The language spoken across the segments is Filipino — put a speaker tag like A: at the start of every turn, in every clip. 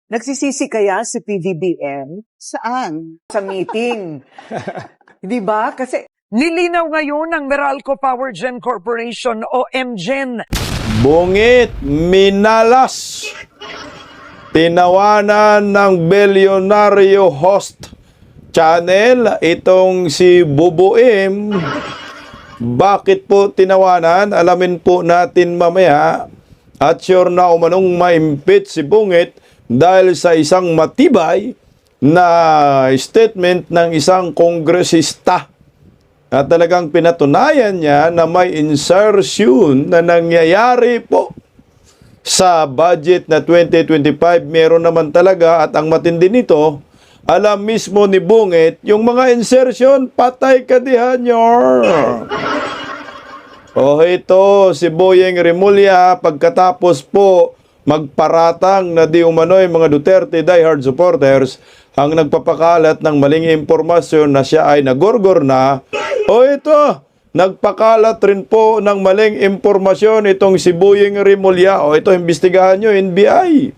A: Nagsisisi kaya si PBBM
B: Saan?
A: sa meeting? Di ba? Kasi nilinaw ngayon ng Meralco Power Gen Corporation o MGen.
C: Bungit, minalas. Tinawanan ng bilyonaryo host channel itong si Bubuim. Bakit po tinawanan? Alamin po natin mamaya. At sure na umanong ma-impeach si Bungit dahil sa isang matibay na statement ng isang kongresista na talagang pinatunayan niya na may insertion na nangyayari po sa budget na 2025. Meron naman talaga, at ang matindi nito, alam mismo ni Bungit, yung mga insertion, patay ka dihan nyor. O ito, si Boyeng Remulla, pagkatapos po magparatang na di umano'y mga Duterte diehard supporters ang nagpapakalat ng maling impormasyon na siya ay nagorgor na. O ito, nagpakalat rin po ng maling impormasyon itong si Boyeng Remulla. O ito, imbestigahan nyo, NBI.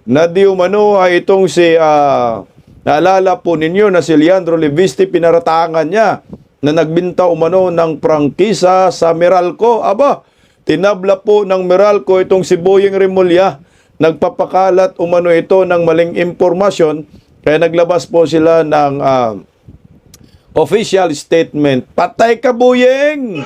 C: Na di umano ay itong si, naalala po ninyo na si Leandro Levisti, pinaratangan niya na nagbinta umano ng prangkisa sa Meralco. Aba, tinabla po ng Meralco itong si Boyeng Remulla. Nagpapakalat umano ito ng maling impormasyon. Kaya naglabas po sila ng official statement. Patay ka, Boyeng!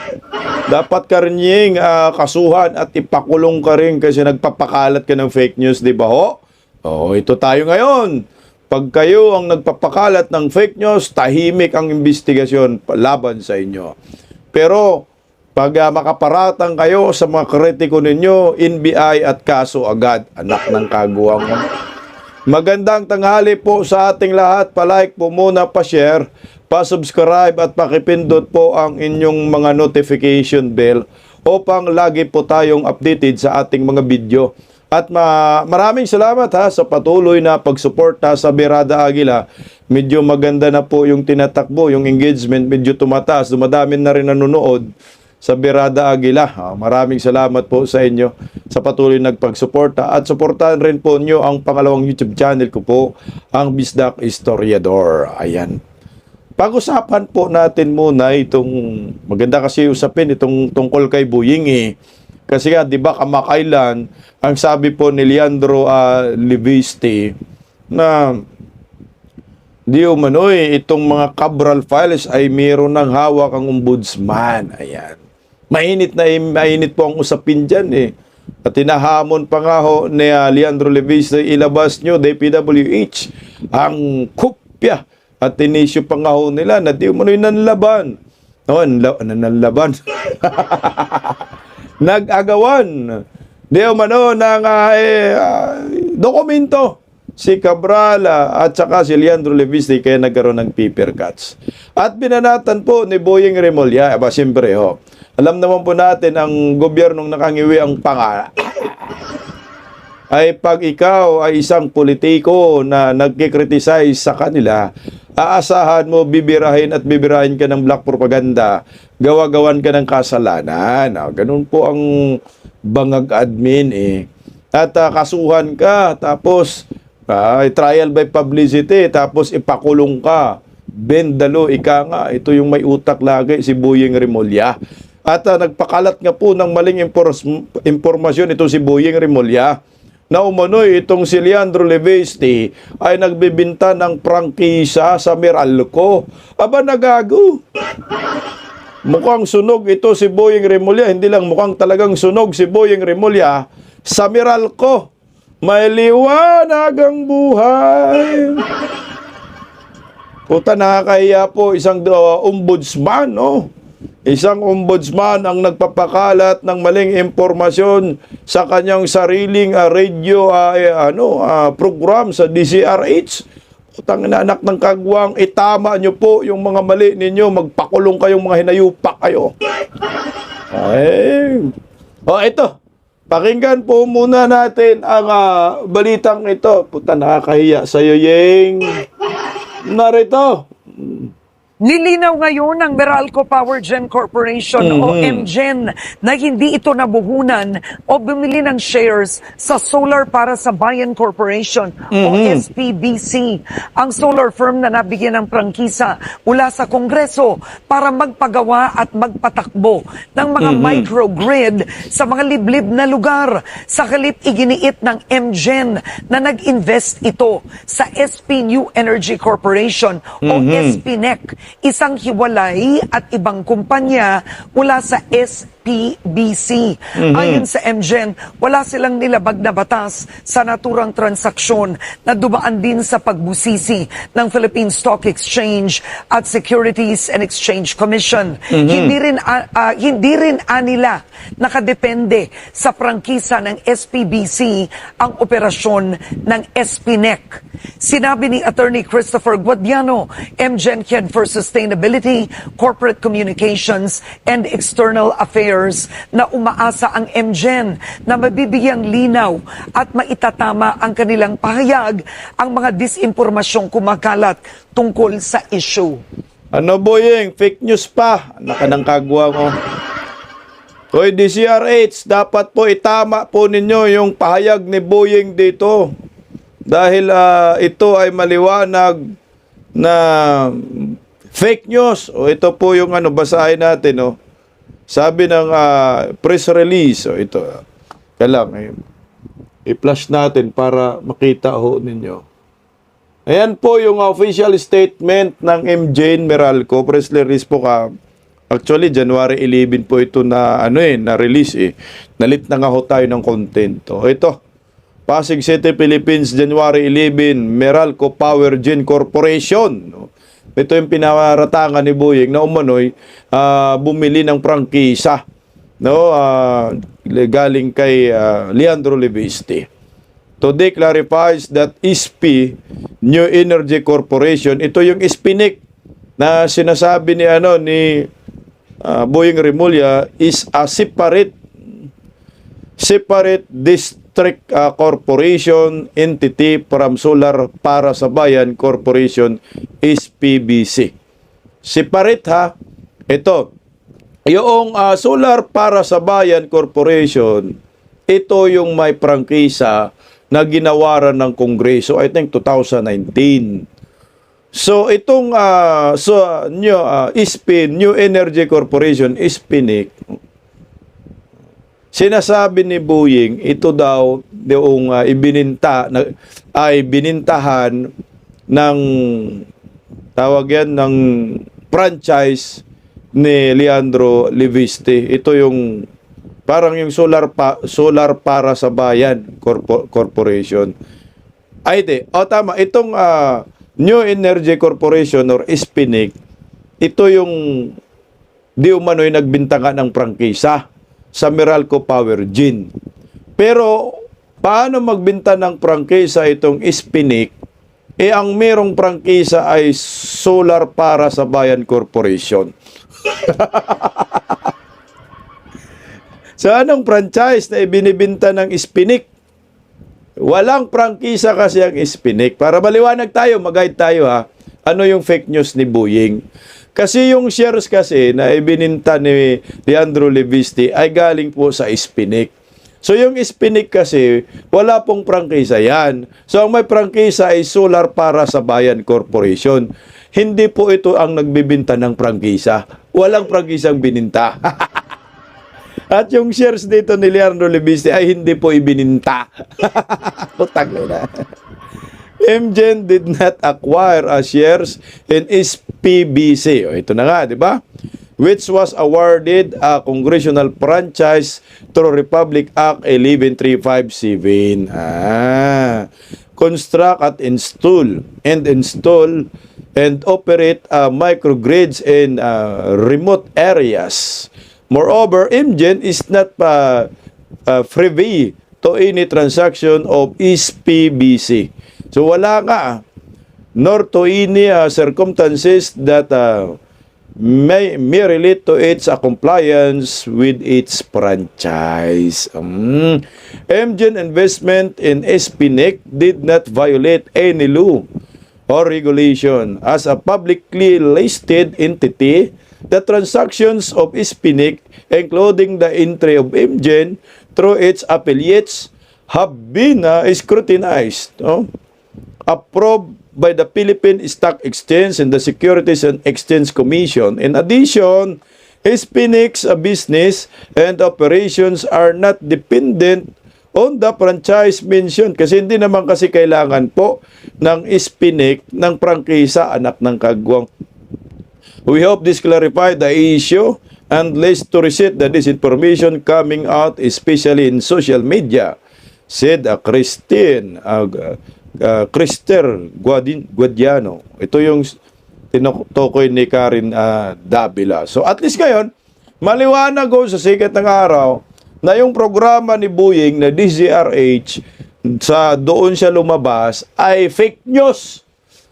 C: Dapat ka rin yung kasuhan at ipakulong ka rin kasi nagpapakalat ka ng fake news, di ba ho? O, ito tayo ngayon. Pag kayo ang nagpapakalat ng fake news, tahimik ang investigasyon laban sa inyo. Pero pag makaparatang kayo sa mga kritiko ninyo, NBI at kaso agad. Anak ng kaguwang mo. Magandang tanghali po sa ating lahat. Pa-like po muna, pa-share, pa-subscribe at pakipindot po ang inyong mga notification bell upang lagi po tayong updated sa ating mga video. At maraming salamat sa patuloy na pagsuporta sa Birada Aguila. Medyo maganda na po yung tinatakbo, yung engagement medyo tumataas. Dumadami na rin nanonood sa Birada Aguila. Maraming salamat po sa inyo sa patuloy nagpagsuporta. At suportahan rin po nyo ang pangalawang YouTube channel ko po, ang Bisdak Historiador. Ayan. Pag-usapan po natin muna itong, maganda kasi usapin itong tungkol kay Boyeng Kasi nga, di ba, kamakailan, ang sabi po ni Leandro Levisti na di umano'y itong mga Cabral files ay mayroon ng hawak ang ombudsman. Ayan. Mainit po ang usapin dyan At tinahamon pa nga ho ni Leandro Levisti, ilabas nyo, DPWH, ang kopya. At tinisyo pa nga ho nila na di umano'y nanlaban. Nanlaban. Nag-agawan di umano ng dokumento si Cabral at saka si Leandro Levisti, kaya nagkaroon ng paper cuts. At binanatan po ni Boyeng Remulla, siyempre alam naman po natin ang gobyernong nakangiwi ang panga ay pag ikaw ay isang politiko na nagkikriticize sa kanila, aasahan mo bibirahin ka ng black propaganda, gawa-gawan ka ng kasalanan. Ganun po ang bangag admin At kasuhan ka, tapos trial by publicity, tapos ipakulong ka. Bendalo, ika nga, ito yung may utak lagi, si Boyeng Remulla. At nagpakalat nga po ng maling impormasyon ito si Boyeng Remulla na umano'y itong si Leandro Levisti ay nagbibinta ng prangkisa sa Meralco. Aba, nagago. Mukhang sunog ito si Boyeng Remulla. Hindi lang mukhang talagang sunog si Boyeng Remulla sa Meralco. May liwanag ang buhay. Puta, nakakahiya po isang ombudsman, Isang ombudsman ang nagpapakalat ng maling impormasyon sa kanyang sariling radio program sa DCRH. Putang ina, anak ng kagwang, itama nyo po yung mga mali ninyo, magpakulong kayong mga hinayupak kayo. Ito. Pakinggan po muna natin ang balitang ito. Puta, nakakahiya sa'yo, Yeng. Narito.
A: Nilinaw ngayon ng Meralco Power Gen Corporation o MGen na hindi ito nabuhunan o bumili ng shares sa Solar para sa Bayan Corporation o SPBC. Ang solar firm na nabigyan ng prangkisa mula sa Kongreso para magpagawa at magpatakbo ng mga microgrid sa mga liblib na lugar. Sa halip iginiit ng MGen na nag-invest ito sa SP New Energy Corporation o SPNEC, isang hiwalay at ibang kumpanya mula sa SPBC. Ayon sa MGen, wala silang nilabag na batas sa naturang transaksyon na dumaan din sa pagbusisi ng Philippine Stock Exchange at Securities and Exchange Commission. Hindi rin anila nakadepende sa prangkisa ng SPBC ang operasyon ng SPNEC. Sinabi ni Attorney Christopher Guadiano, MGen Head for Sustainability, Corporate Communications, and External Affairs, na umaasa ang MGen na mabibigyang linaw at maitatama ang kanilang pahayag ang mga disinformasyong kumakalat tungkol sa issue.
C: Ano boyeng, fake news pa. Nakanang kagwa mo. Hoy DCRH, dapat po itama po ninyo yung pahayag ni Boyeng dito. Dahil ito ay maliwanag na fake news. O ito po yung basahin natin. Oh. Sabi ng press release. O ito. Kailang i-flash natin para makita ho ninyo. Ayan po yung official statement ng MGen Meralco. Press release po actually, January 11 po ito na na-release Nalit na nga ho tayo ng content. O ito. Pasig City, Philippines, January 11, Meralco Power Gen Corporation. Ito yung pinaratangan ni Boyeng na umano'y bumili ng prangkisa galing kay Leandro Leviste. Today clarifies that SP New Energy Corporation, ito yung SPNEC na sinasabi ni Boyeng Remulla is a separate district corporation entity from Solar para sa Bayan Corporation, SPBC. Separate ha. Ito, yung Solar para sa Bayan Corporation, ito yung may prangkisa na ginawaran ng Kongreso, I think 2019. So itong New Energy Corporation, SPNEC, sinasabi ni Boyeng, ito daw yung binintahan ng ng franchise ni Leandro Leviste. Ito yung parang yung Solar para sa Bayan Corporation. Tama, itong New Energy Corporation or SPNEC, ito yung di umano'y nagbintangan ng prangkisa sa Meralco Power Gen. Pero paano magbinta ng prangkisa itong SPNEC? Ang merong prangkisa ay Solar para sa Bayan Corporation. So anong franchise na ibinibinta ng SPNEC? Walang prangkisa kasi ang SPNEC. Para maliwanag tayo, mag-guide tayo ha. Ano yung fake news ni Boyeng? Kasi yung shares kasi na ibininta ni Leandro Leviste ay galing po sa SPNEC. So yung SPNEC kasi, wala pong prangkisa yan. So ang may prangkisa ay Solar para sa Bayan Corporation. Hindi po ito ang nagbibinta ng prangkisa. Walang prangkisang bininta. At yung shares dito ni Leandro Leviste ay hindi po ibininta. Putang na. MGen did not acquire shares in SPBC. O, ito na nga, di ba? Which was awarded a congressional franchise through Republic Act 11357. Construct at install and operate microgrids in remote areas. Moreover, MGen is not privy to any transaction of SPBC. So wala nga, nor to any circumstances that may relate to its compliance with its franchise. MGen investment in SPNEC did not violate any law or regulation. As a publicly listed entity, the transactions of SPNIC, including the entry of MGen through its affiliates, have been scrutinized, approved by the Philippine Stock Exchange and the Securities and Exchange Commission. In addition, SPNIC's business and operations are not dependent on the franchise mentioned, kasi hindi naman kasi kailangan po ng SPNIC ng prangkisa anak ng kagwang. We hope this clarified the issue and leads to reset the disinformation coming out, especially in social media, said Crister Guadiano. Ito yung tinutukoy ni Karen Davila. So at least ngayon, maliwanag ko sa sikat ng araw na yung programa ni Boying na DZRH, doon siya lumabas, ay fake news.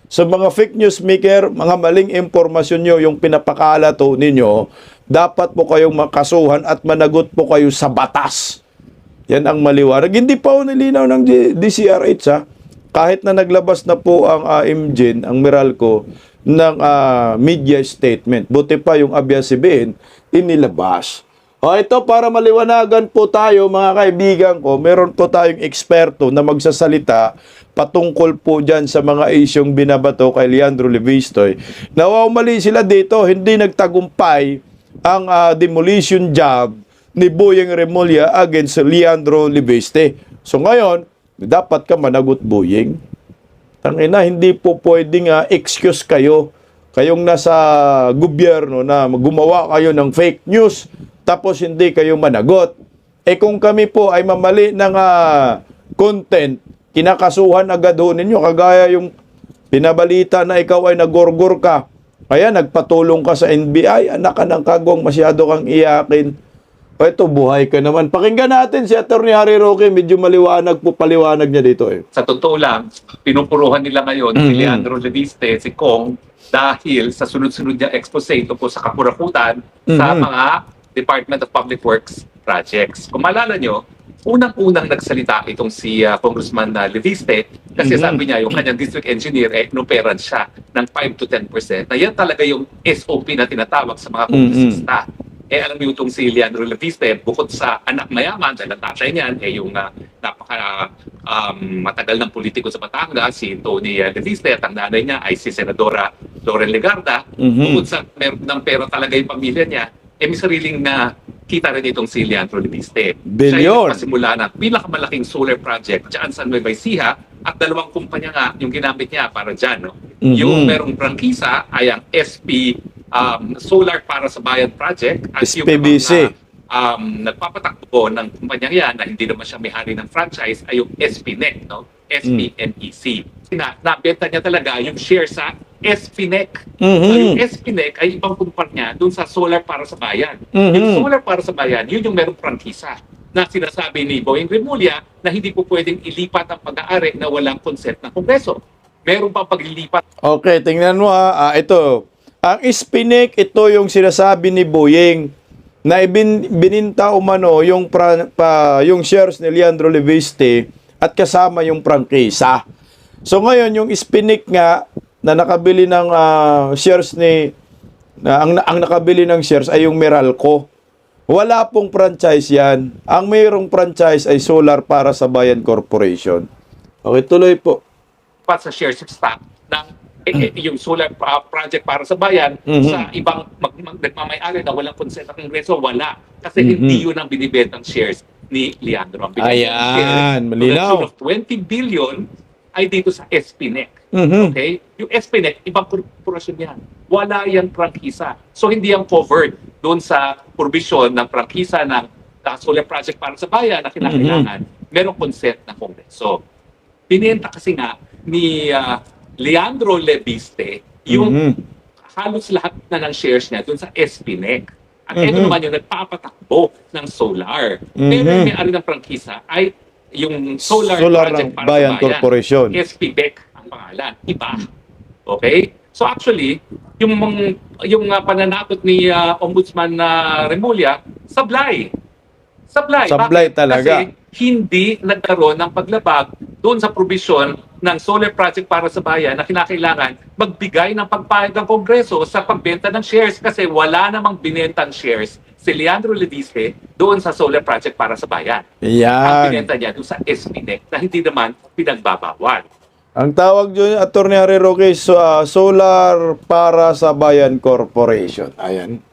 C: Sa mga fake news maker, mga maling impormasyon nyo, yung pinapakalato ninyo, dapat po kayong makasuhan at managot po kayo sa batas. Yan ang maliwanag. Hindi pa po nilinaw ng DZRH, ha? Kahit na naglabas na po ang MGen, ang Meralco, ng media statement. Buti pa yung ABS-CBN, inilabas. Ito para maliwanagan po tayo mga kaibigan ko, meron po tayong eksperto na magsasalita patungkol po dyan sa mga isyong binabato kay Leandro Levistoy. Mali sila dito, hindi nagtagumpay ang demolition job ni Boyeng Remulla against Leandro Levistoy. So ngayon, dapat ka managot, Boyeng. Tangina, hindi po pwedeng excuse kayo, kayong nasa gobyerno na gumawa kayo ng fake news, tapos hindi kayo managot. Kung kami po ay mamali ng content, kinakasuhan agad ho ninyo, kagaya yung pinabalita na ikaw ay nagorgor ka, kaya nagpatulong ka sa NBI, anak ka ng kagwang, masyado kang iyakin. Ito, buhay ka naman. Pakinggan natin si Atty. Harry Roque, medyo maliwanag po, paliwanag niya dito eh.
B: Sa totoo lang, pinupuruhan nila ngayon si Leandro Leviste, si Kong, dahil sa sunod-sunod niya expose ito po sa kapurakutan sa mga Department of Public Works projects. Kung maalala nyo, unang-unang nagsalita itong si Congressman Leviste kasi sabi niya yung kanyang district engineer inoperan siya ng 5 to 10%. Na yan talaga yung SOP na tinatawag sa mga kongresista. Alam niyo itong si Leandro Leviste, bukod sa anak mayaman, dahil ang tatay niyan, yung matagal ng politiko sa Batangas, si Tony Leviste, at ang nanay niya ay si Senadora Loren Legarda. Bukod sa meron ng pera talaga yung pamilya niya, may sariling na kita rin itong si Leandro Leviste.
C: Bilyon.
B: Siya yung pasimula ng pinakamalaking solar project dyan sa Nueva Ecija at dalawang kumpanya nga yung ginamit niya para dyan. No? Yung merong prangkisa ay ang SP Solar para sa Bayan Project at
C: SPBC.
B: yung nagpapatakbo ng kumpanyang yan na hindi naman siya may-hari ng franchise ay yung SPNEC, no? SPNEC. Nabenta niya talaga yung share sa SPNEC. So, yung SPNEC ay ibang kumpanya dun sa Solar para sa Bayan. Yung Solar para sa Bayan, yun yung merong prangkisa na sinasabi ni Boyeng Remulla na hindi po pwedeng ilipat ang pag-aari na walang consent ng Kongreso. Meron pa paglilipat.
C: Okay, tingnan mo ito. Ang SPNIC, ito yung sinasabi ni Boyeng na bininta umano yung shares ni Leandro Leviste at kasama yung prangkisa. So ngayon, yung SPNIC nga na nakabili ng shares ang nakabili ng shares ay yung Meralco. Wala pong franchise yan. Ang mayroong franchise ay Solar para sa Bayan Corporation. Okay, tuloy po.
B: Sa shares of stock ng yung solar project para sa bayan sa ibang nagmamay-ari na walang consent ng Kongreso, wala. Kasi hindi yun ang binibentang shares ni Leandro. Ang binibentang shares
C: malinaw.
B: of 20 billion ay dito sa SPNEC. Okay? Yung SPNEC, ibang korporasyon yan. Wala yan prangkisa. So hindi yan covered doon sa provision ng prangkisa ng solar project para sa bayan na kinakailangan. Merong consent ng Kongreso. Binenta kasi nga ni Leandro Leviste yung halos lahat na ng shares niya doon sa SPNEC. At ito naman yung nagpapatakbo ng solar. Pero yung may-ari ng prangkisa ay yung Solar Project para
C: Bayan
B: sa Bayan.
C: Corporation.
B: SPBEC ang pangalan. Iba. Okay? So actually, yung pananakot ni Ombudsman Remulla, sablay.
C: Sablay talaga.
B: Kasi hindi nagkaroon ng paglabag doon sa provision ng solar project para sa bayan na kinakailangan magbigay ng pagpayag ng Kongreso sa pagbenta ng shares kasi wala namang binentang shares si Leandro Leviste doon sa solar project para sa bayan. Ang
C: Yan.
B: binenta niya doon sa SPNEC na hindi naman pinagbabawal.
C: Ang tawag doon, Atty. Harry Roque, Solar para sa Bayan Corporation. Ayan.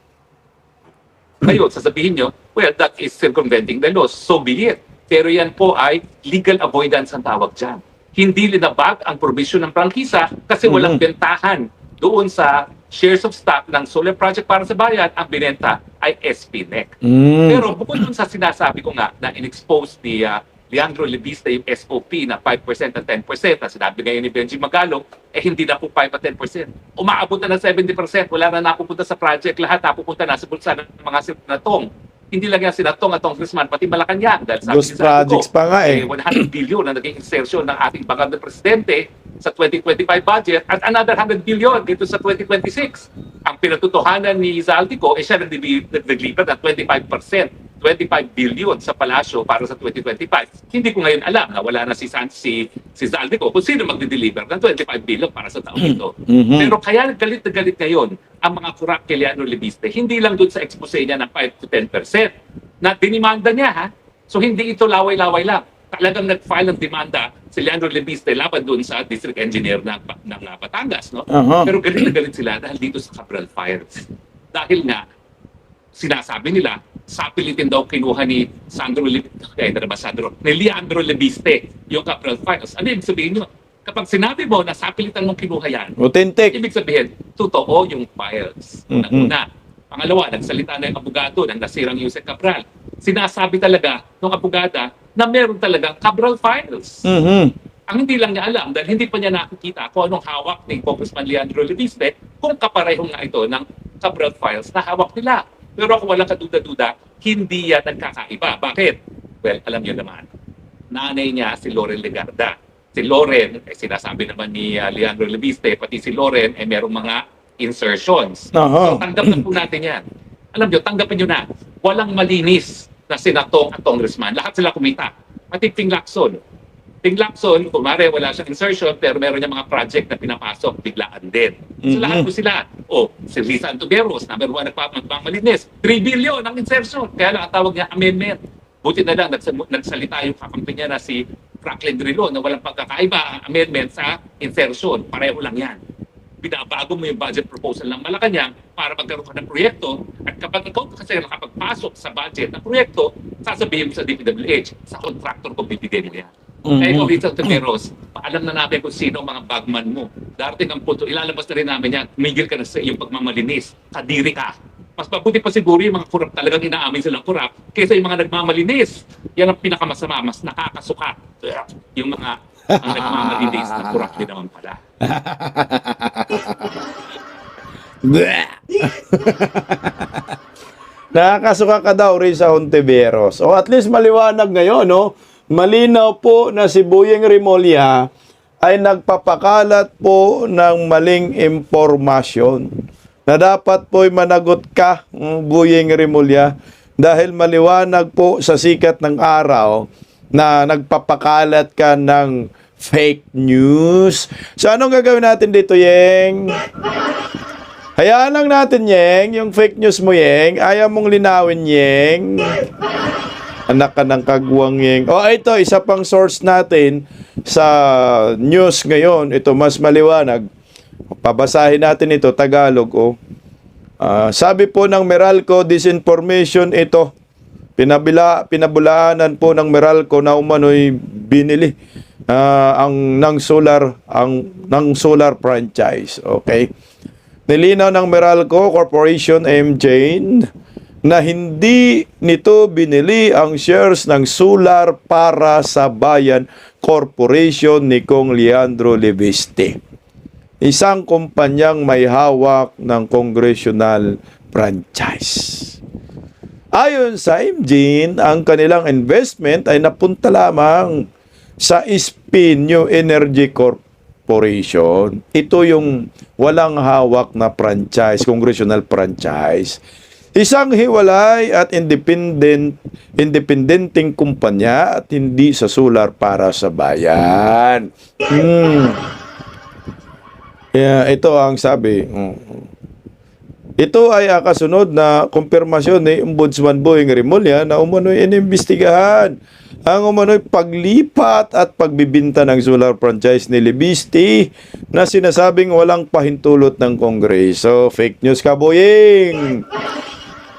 B: Ngayon, sasabihin nyo, well, that is circumventing the laws. So be it. Pero yan po ay legal avoidance ang tawag dyan. Hindi linabag ang provision ng prangkisa kasi walang bentahan doon sa shares of stock ng solar project para sa bayan, ang binenta ay SPNEC. Pero bukod dun sa sinasabi ko nga na in-expose ni Leandro Leviste yung SOP na 5% at 10% na sinabi ngayon ni Benji Magalong, hindi na po 5 at 10%. Umaabot na ng 70%, wala na napupunta sa project, lahat napupunta na sa bulsa ng mga sinatong. Hindi lang yan sinatong at Congressman, pati Malacanang. Dahil sabi
C: Those projects pa nga
B: 100 billion na naging insertion ng ating bangag na presidente sa 2025 budget at another 100 billion dito sa 2026. Ang pinatutuhanan ni Zaldico, siya naglipat ng 25%. 25 billion sa palasyo para sa 2025. Hindi ko ngayon alam na wala na si Zaldico kung sino magdi-deliver ng 25 billion para sa taong ito. Pero kaya galit na galit ngayon ang mga kurap kay Leandro Leviste, hindi lang doon sa expose niya ng 5 to 10% na dinimanda niya ha. So hindi ito laway-laway lang. Talagang nag-file ng demanda si Leandro Leviste laban doon sa district engineer ng Batangas. No? Pero galit na galit sila dahil dito sa Cabral Fires. Dahil nga, sinasabi nila, sapilitin daw kinuha ni Leandro Leviste yung Cabral Files. Ano ibig sabihin nyo? Kapag sinabi mo na sapilitan mong kinuha yan,
C: authentic.
B: ibig sabihin, totoo yung files. Una. Pangalawa, nagsalita na yung abogado ng nasirang Yusek Cabral. Sinasabi talaga ng abogada na meron talagang Cabral Files. Ang hindi lang niya alam dahil hindi pa niya nakikita kung anong hawak ni Congressman Leandro Leviste kung kapareho nga ito ng Cabral Files na hawak nila. Pero kung walang kaduda-duda, hindi yan nagkakaiba. Bakit? Well, alam niyo naman. Nanay niya si Loren Legarda. Si Loren, sinasabi naman ni Leandro Leviste, pati si Loren, merong mga insertions. So tanggap na po natin yan. Alam niyo, tanggapin niyo na. Walang malinis na senatong at congressman. Lahat sila kumita. Pati Ping Lacson. Ping Lacson, kumare wala siyang insertion, pero meron niya mga project na pinapasok, biglaan din. So lahat po sila. Si Risa Antuberos, number 1 nagpapamalinis. 3 billion ang insertion. Kaya lang ang tawag niya amendment. Buti na lang nagsalita yung kakampi niya na si Franklin Drilon na walang pagkakaiba ang amendment sa insertion. Pareho lang yan. Binabago mo yung budget proposal ng Malacanang para magkaroon ka ng proyekto at kapag ikaw kasi nakapagpasok sa budget ng proyekto, sasabihin mo sa DPWH, sa contractor ko bibigyan mo yan. Kaya ikaw, Rita Temeros, paalam na namin kung sino ang mga bagman mo. Darating ang punto, ilalabas na rin namin yan, migil ka na sa iyong pagmamalinis, kadiri ka. Mas mabuti pa siguro yung mga kurap talagang inaamin silang kurap kaysa yung mga nagmamalinis. Yan ang pinakamasama, mas nakakasuka. Yung mga nagmamalinis na kurap din naman pala.
C: Nakakasuka ka daw, Risa Hontiveros. O at least maliwanag ngayon, no? Malinaw po na si Boyeng Rimulya ay nagpapakalat po ng maling impormasyon na dapat po'y managot ka, Boyeng Rimulya, dahil maliwanag po sa sikat ng araw na nagpapakalat ka ng fake news. So anong gagawin natin dito, Yeng? Hayaan lang natin, Yeng, yung fake news mo, Yeng. Ayaw mong linawin, Yeng. Anak ka ng kagwang, Yeng. Ito, isa pang source natin sa news ngayon. Ito, mas maliwanag. Pabasahin natin ito, Tagalog. Sabi po ng Meralco, disinformation ito. Pinabulaanan po ng Meralco na umano'y binili ng solar franchise. Okay? Nilinaw ng Meralco Corporation MJ na hindi nito binili ang shares ng Solar para sa Bayan Corporation ni Kong Leandro Leviste, isang kumpanyang may hawak ng congressional franchise. Ayon sa MJ, ang kanilang investment ay napunta lamang sa SPI New Energy Corporation. Ito yung walang hawak na franchise, congressional franchise. Isang hiwalay at independenteng kumpanya at hindi sa solar para sa bayan. Kaya ito ang sabi. Ito ay kasunod na kumpirmasyon ni Ombudsman Boying Rimulya na umano'y inimbestigahan ang umano'y paglipat at pagbibinta ng solar franchise ni Libiste na sinasabing walang pahintulot ng Kongreso. Fake news ka, Boying!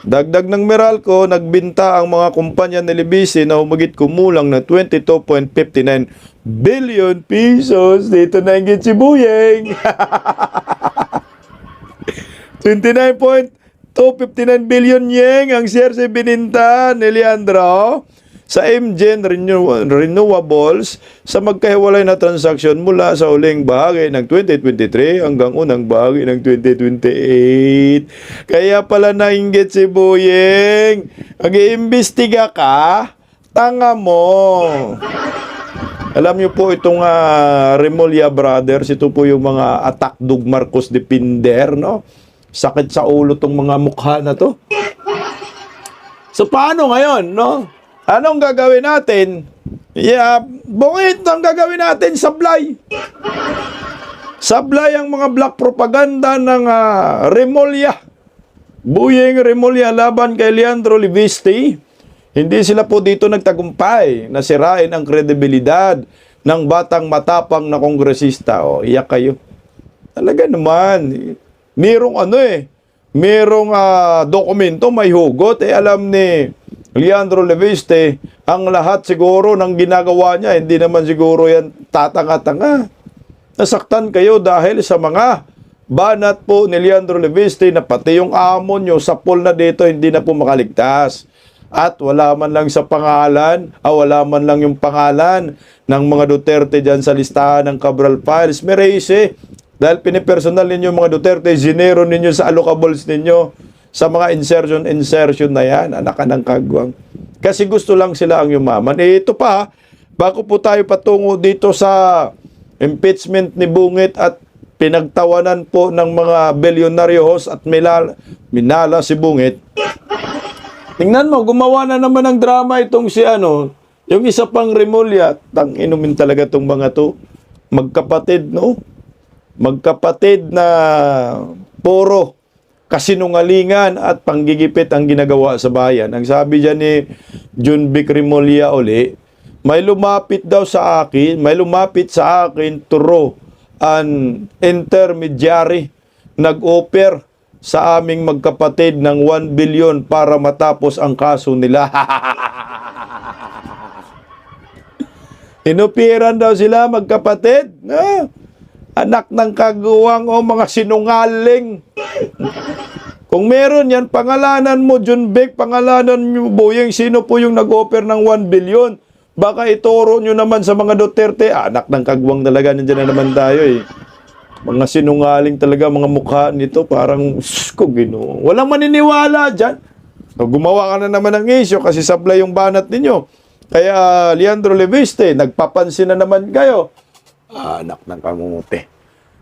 C: Dagdag ng Meralco, nagbinta ang mga kumpanya ni Libiste na humigit kumulang na 22.59 billion pesos. Dito na ingit si Boying. 29.259 billion yen ang shares ay bininta ni Leandro sa MGen Renewables sa magkahiwalay na transaksyon mula sa uling bahagi ng 2023 hanggang unang bahagi ng 2028. Kaya pala nainggit si Boying. Mag-iimbestiga ka? Tanga mo. Alam niyo po itong Remulla Brothers, ito po yung mga attack dug Marcos Depender, no? Sakit sa ulo tong mga mukha na to. So paano ngayon, no? Anong gagawin natin? Bungit ang gagawin natin, sablay. Sablay ang mga black propaganda ng Remulla. Boying Remulla laban kay Leandro Libiste. Hindi sila po dito nagtagumpay na sirain ang kredibilidad ng batang matapang na kongresista. O, iyak kayo. Talaga naman. Merong dokumento, may hugot. Alam ni Leandro Libiste, ang lahat siguro ng ginagawa niya, hindi naman siguro yan tatanga-tanga. Nasaktan kayo dahil sa mga banat po ni Leandro Libiste na pati yung amo nyo sa pool na dito hindi na po makaligtas. At wala man lang sa pangalan, wala man lang yung pangalan ng mga Duterte dyan sa listahan ng Cabral Files. Merese, dahil pinipersonal ninyo mga Duterte, ginero ninyo sa allocables ninyo, sa mga insertion na yan, anak ng kagwang. Kasi gusto lang sila ang yumaman. Ito pa, bago po tayo patungo dito sa impeachment ni Bungit at pinagtawanan po ng mga belyonaryos at minala si Bungit. Tingnan mo, gumawa na naman ng drama itong si yung isa pang Remulla. Inumin talaga itong mga to. Magkapatid, no? Magkapatid na puro kasinungalingan at panggigipit ang ginagawa sa bayan. Ang sabi dyan ni Junvic Remulla uli, may lumapit sa akin through an intermediary, nag-offer sa aming magkapatid ng 1 billion para matapos ang kaso nila. Inupiran daw sila magkapatid. Anak ng kaguwang mga sinungaling. Kung meron yan, pangalanan mo, Junvic, pangalanan nyo, Boying, sino po yung nag-offer ng 1 billion? Baka ituro nyo naman sa mga Duterte. Anak ng kaguwang talaga, nandiyan na naman tayo eh. Mga sinungaling talaga, mga mukha nito, parang, Ginoo. Walang maniniwala dyan. So, gumawa ka na naman ng issue kasi sablay yung banat ninyo. Kaya, Leandro Libiste, nagpapansin na naman kayo. Anak ng kamuti.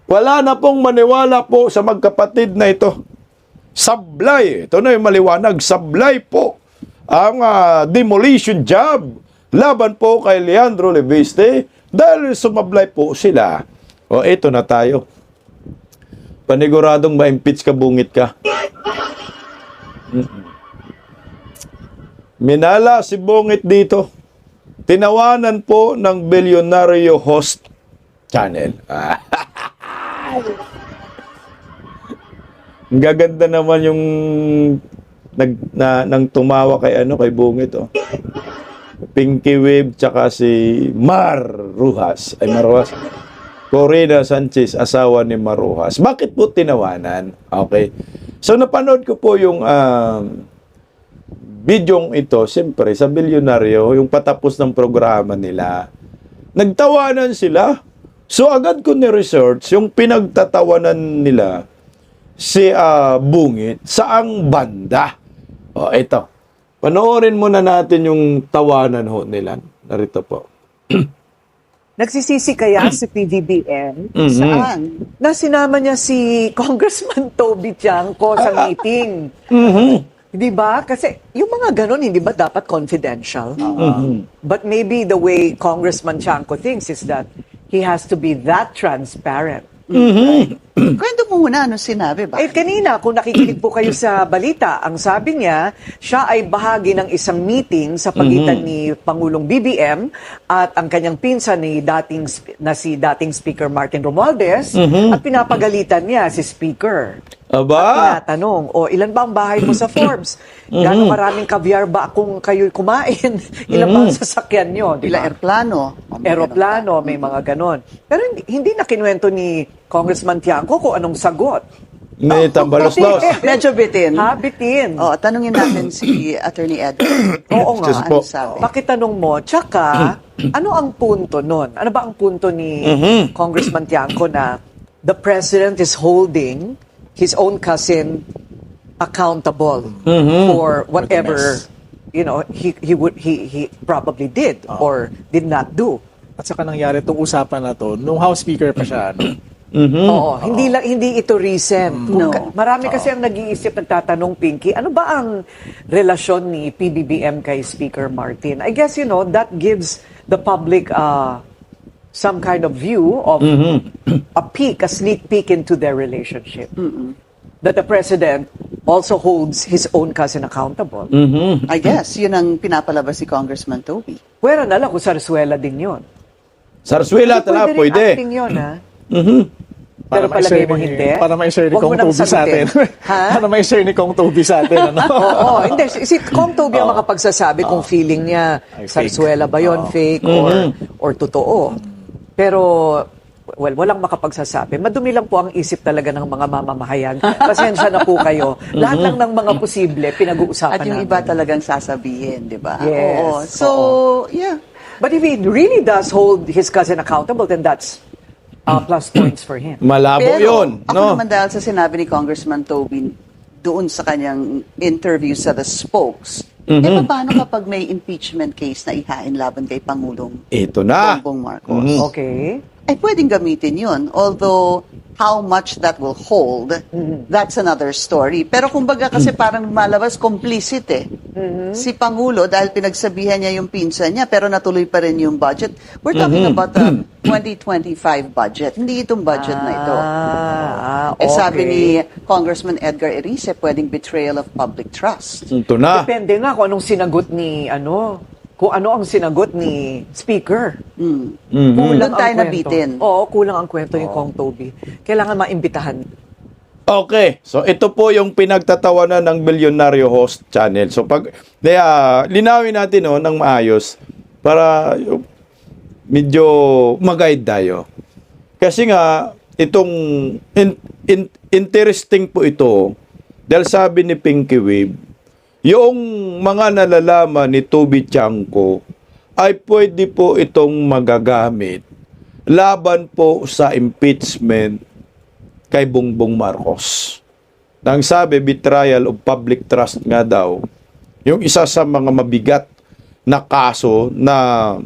C: Wala na pong maniwala po sa magkapatid na ito. Sablay. Ito na yung maliwanag. Sablay po ang demolition job laban po kay Leandro Libiste dahil sumablay po sila. O, ito na tayo. Paniguradong ma-impeach ka, Bungit ka. Minala si Bungit dito. Tinawanan po ng bilyonaryo host channel. Ang gaganda naman yung nang tumawa kay Bungit, oh. Pinky Wave tsaka si Marujas. Corina Sanchez, asawa ni Marujas. Bakit po tinawanan? Okay. So napanood ko po yung bidyong ito, siyempre sa bilyonaryo, yung patapos ng programa nila. Nagtawanan sila. So agad ko ni-research yung pinagtatawanan nila si Bungit saang banda. O, ito. Panoorin muna natin yung tawanan ho nila. Narito po.
A: Nagsisisi kaya si PBBM? Saan? Na sinama niya si Congressman Toby Tiangco sa meeting. Di ba? Kasi yung mga ganun, hindi ba dapat confidential? But maybe the way Congressman Chanco thinks is that he has to be that transparent.
D: Kwento mo muna ano sinabi ba?
A: Kanina, kung nakikinig po kayo sa balita, ang sabi niya, siya ay bahagi ng isang meeting sa pagitan ni Pangulong BBM at ang kanyang pinsan ni si dating Speaker Martin Romualdez at pinapagalitan niya si Speaker.
C: Aba?
A: At tinatanong, ilan ba ang bahay mo sa Forbes? Gano'ng maraming caviar ba kung kayo'y kumain? Ilan ba ang sasakyan nyo?
D: Bila aeroplano.
A: Aeroplano, may mga ganon. Pero hindi na kinuwento ni Congressman Tiangco kung anong sagot.
C: May tambalos-los.
D: Medyo bitin.
A: Bitin.
D: Tanungin natin si Attorney Edgar.
A: Oo nga.
C: Diyos po.
D: Ano sabi?
A: Pakitanong mo, tsaka, ano ang punto nun? Ano ba ang punto ni Congressman Tiangco na the President is holding his own cousin accountable for whatever he probably did or did not do.
E: At saka nangyari itong usapan na to nung House Speaker pa siya.
A: Oo, hindi ito recent.
D: No.
A: Marami kasi ang nag-iisip, nagtatanong, Pinky, ano ba ang relasyon ni PBBM kay Speaker Martin? I guess, that gives the public some kind of view of a sneak peek into their relationship. That the President also holds his own cousin accountable.
D: I guess, yun ang pinapalabas si Congressman Toby.
A: Pwera na lang kung Sarsuela din yun.
C: Sarsuela tala,
A: rin
C: pwede.
A: acting yun, ha? Pero palagay mo hindi?
E: Para may share ni
A: Huwag mo
E: Kong
A: nang
E: Toby sa atin.
A: sagutin. Ha?
E: Para may share ni Kong Toby sa atin. Ano?
A: Oo, hindi. Si Kong Toby ang makapagsasabi kung feeling niya
E: Ay, fake.
A: Sarsuela ba yun, fake, or totoo. Pero, walang makapagsasabi. Madumi lang po ang isip talaga ng mga mamamahayan. Pasensya na po kayo. Lahat lang ng mga posible, pinag-uusapan
D: At yung
A: namin.
D: iba talagang sasabihin, di ba?
A: Yes.
D: Oo. So, yeah.
A: But if he really does hold his cousin accountable, then that's plus points for him.
C: Malabo yun.
D: Ako
C: No?
D: naman dahil sa sinabi ni Congressman Toby doon sa kanyang interview sa The Spokes, paano kapag may impeachment case na ihain laban kay Pangulong
C: Ito na.
D: Bongbong Marcos?
A: Okay.
D: Ay pwedeng gamitin yun. Although, how much that will hold, that's another story. Pero kumbaga kasi parang malabas, complicit eh. Si Pangulo, dahil pinagsabihan niya yung pinsan niya, pero natuloy pa rin yung budget. We're talking about the 2025 budget. Hindi itong budget na ito.
A: Okay.
D: Sabi ni Congressman Edgar Erice, pwedeng betrayal of public trust.
C: Ito na.
A: Depende nga kung anong sinagot ni kung ano ang sinagot ni Speaker.
D: Doon tayo nabitin.
A: Oo, kulang ang kwento ni Kong Toby. Kailangan maimbitahan.
C: Okay. So, ito po yung pinagtatawanan ng Bilyonaryo Host Channel. So, linawin natin ng maayos para medyo mag-guide tayo. Kasi nga, itong interesting po ito dahil sabi ni Pinky Wave, yung mga nalalaman ni Toby Chanco ay pwede po itong magagamit laban po sa impeachment kay Bongbong Marcos. Nang sabi, betrayal of public trust nga daw, yung isa sa mga mabigat na kaso na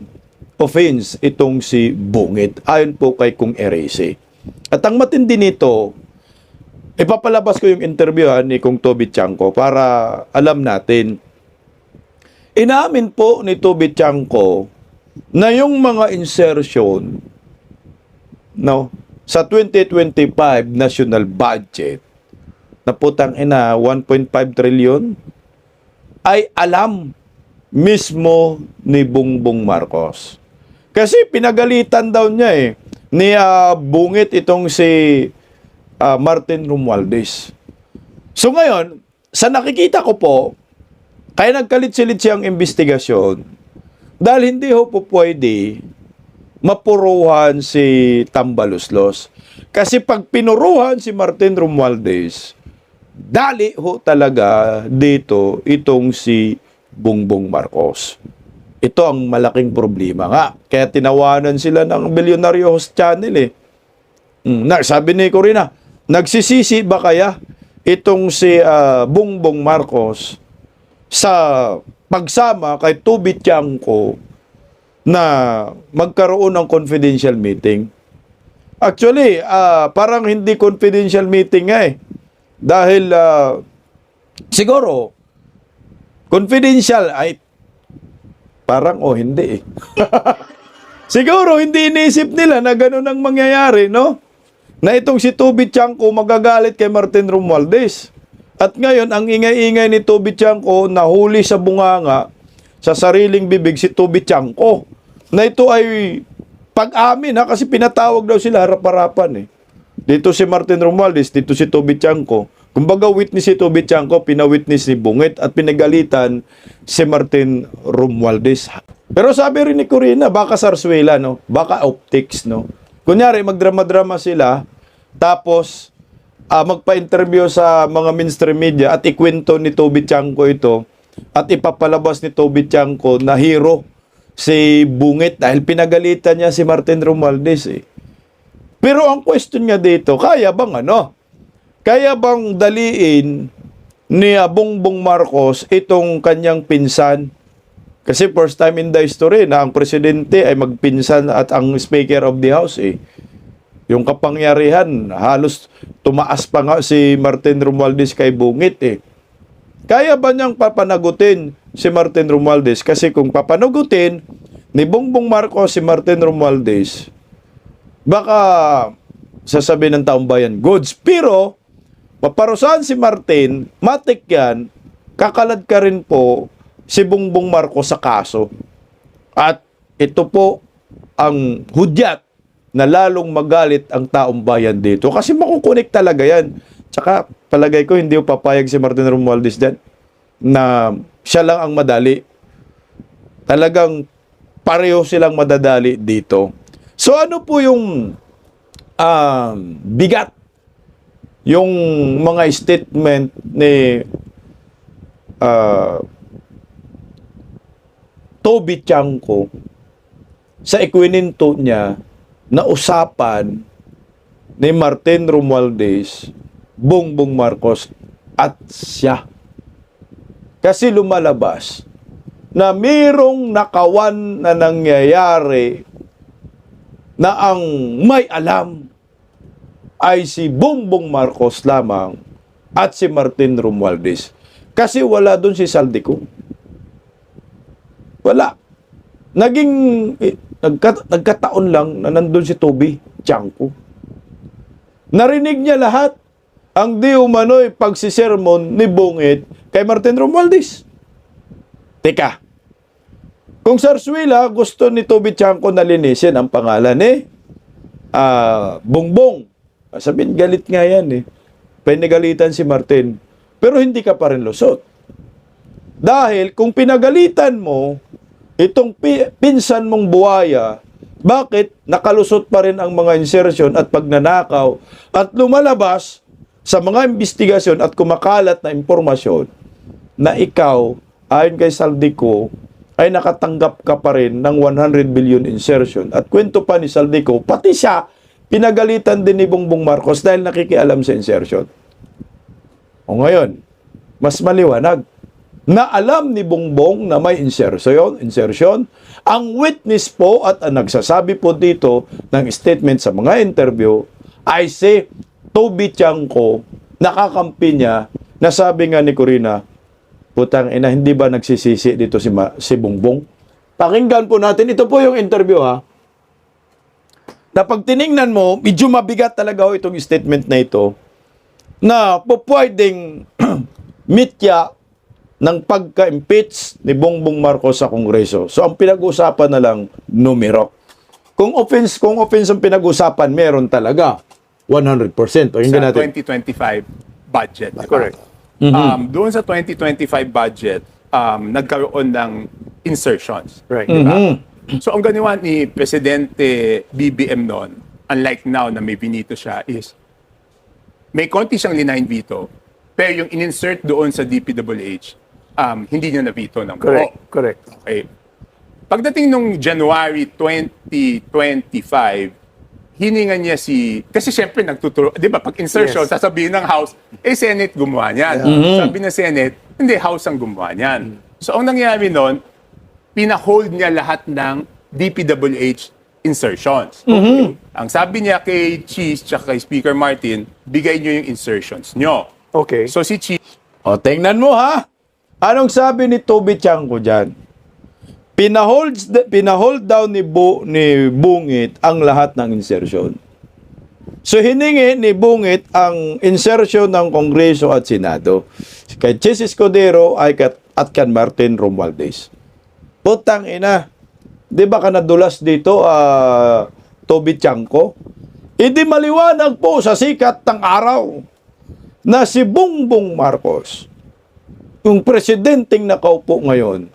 C: offense itong si Bungit, ayon po kay Kong Erese. At ang matindi nito, ipapalabas ko yung interview ni Kong Toby Chanco para alam natin. Inamin po ni Toby Chanco na yung mga insertion sa 2025 national budget na putang 1.5 trillion ay alam mismo ni Bongbong Marcos. Kasi pinagalitan daw niya ni Bungit itong si Martin Romualdez. So ngayon, sa nakikita ko po, kaya nagkalit-silit siyang investigasyon dahil hindi ho po pwede mapuruhan si Tambaluslos. Kasi pag pinuruhan si Martin Romualdez, dali ho talaga dito itong si Bongbong Marcos. Ito ang malaking problema nga. Kaya tinawanan sila ng Bilyonaryo Host Channel sabi ni Corina, nagsisisi ba kaya itong si Bongbong Marcos sa pagsama kay Toby Chanco na magkaroon ng confidential meeting? Actually, parang hindi confidential meeting dahil siguro confidential, ay parang hindi eh. Siguro hindi iniisip nila na gano'n ang mangyayari, no? Na itong si Toby Chanko magagalit kay Martin Romualdez. At ngayon, ang ingay-ingay ni Toby Chanko nahuli sa bunganga sa sariling bibig si Toby Chanko. Na ito ay pag-amin kasi pinatawag daw sila harap-harapan eh. Dito si Martin Romualdez, dito si Toby Chanko. Kumbaga witness si Toby Chanko, pinawitness ni Bungit at pinagalitan si Martin Romualdez. Pero sabi rin ni Corina, baka sarswela, no? Baka optics, no? Kunyari, magdrama-drama sila, tapos magpa-interview sa mga mainstream media at ikwento ni Toby Chanko ito at ipapalabas ni Toby Chanko na hero si Bungit dahil pinagalitan niya si Martin Romualdez eh. Pero ang question niya dito, kaya bang Kaya bang daliin ni Bongbong Marcos itong kanyang pinsan? Kasi first time in the history na ang presidente ay magpinsan at ang Speaker of the House eh. Yung kapangyarihan, halos tumaas pa nga si Martin Romualdez kay Bungit eh. Kaya ba niyang papanagutin si Martin Romualdez? Kasi kung papanagutin ni Bongbong Marcos si Martin Romualdez, baka sasabihin ng taong bayan, goods. Pero, paparusahan si Martin, matik yan, kakalad ka rin po si Bongbong Marcos sa kaso. At ito po ang hudyat na lalong magalit ang taong bayan dito. Kasi makukunik talaga yan. Tsaka palagay ko hindi papayag si Martin Romualdez dyan na siya lang ang madali. Talagang pareho silang madadali dito. So ano po yung bigat? Yung mga statement ni Toby Chanko sa ikwininto niya na usapan ni Martin Romualdez, Bongbong Marcos at siya. Kasi lumalabas na mayroong nakawan na nangyayari na ang may alam ay si Bongbong Marcos lamang at si Martin Romualdez. Kasi wala doon si Saldico. Wala. Nagkataon lang na nandun si Toby Chanko. Narinig niya lahat ang di umano'y pagsisermon ni Bungit kay Martin Romualdez. Teka, kung Sarswila gusto ni Toby Chanko na linisin ang pangalan Bongbong, sabihin galit nga yan eh. Pinagalitan si Martin. Pero hindi ka pa rin lusot. Dahil kung pinagalitan mo itong pinsan mong buhaya, bakit nakalusot pa rin ang mga insertion at pagnanakaw at lumalabas sa mga investigasyon at kumakalat na impormasyon na ikaw, ayon kay Saldico, ay nakatanggap ka pa rin ng 100 billion insertion. At kwento pa ni Saldico, pati siya, pinagalitan din ni Bongbong Marcos dahil nakikialam sa insertion. O ngayon, mas maliwanag na alam ni Bongbong na may insertion. Ang witness po at ang nagsasabi po dito ng statement sa mga interview ay si Toby Chanko, nakakampi niya, na sabi nga ni Corina, putang ina, hindi ba nagsisisi dito si Bongbong? Pakinggan po natin. Ito po yung interview ha. Na pag tiningnan mo, medyo mabigat talaga ho itong statement na ito na po pwedeng mitya ng pagka-impeach ni Bongbong Marcos sa Kongreso. So ang pinag-usapan na lang numero. Kung offense ang pinag-usapan, meron talaga 100%. O hindi
F: Sa
C: natin.
F: 2025 budget.
C: Correct.
F: Doon sa 2025 budget, nagkaroon ng insertions.
E: Right.
F: Diba? So ang ginawa ni Presidente BBM noon, unlike now na may binito siya, is may konti siyang line veto, pero yung in-insert doon sa DPWH, hindi niya na-veto ng buo.
E: Correct.
F: Okay. Pagdating nung January 2025, hiningan niya kasi syempre nagtuturo, di ba, pag insertion,
E: Yes.
F: sasabihin ng House, Senate gumawa niyan. Sabi ng Senate, hindi, House ang gumawa niyan. So ang nangyari noon, pina-hold niya lahat ng DPWH insertions. Okay. Ang sabi niya kay Cheese tsaka kay Speaker Martin, bigay niyo yung insertions niyo.
E: Okay.
F: So si Cheese,
C: O, tingnan mo ha. Anong sabi ni Toby Chanko dyan? Pinahold down ni Bungit ang lahat ng insertion. So hiningi ni Bungit ang insertion ng Kongreso at Senado. Kay Chis Escudero at kan Martin Romualdez. Putang ina. Di ba ka nadulas dito, Toby Chanko? Hindi maliwanag po sa sikat ng araw na si Bongbong Marcos, yung presidenteng nakaupo ngayon,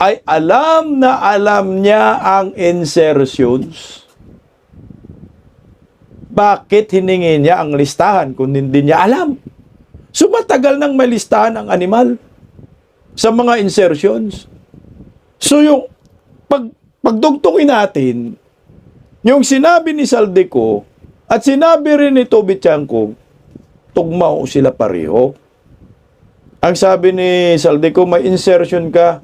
C: ay alam na alam niya ang insertions. Bakit hiningi niya ang listahan kung hindi niya alam? So matagal nang may listahan ang animal sa mga insertions. So yung pagdugtungin natin, yung sinabi ni Saldico at sinabi rin ni Toby Chanko, tugmao sila pareho. Ang sabi ni Saldico, may insertion ka,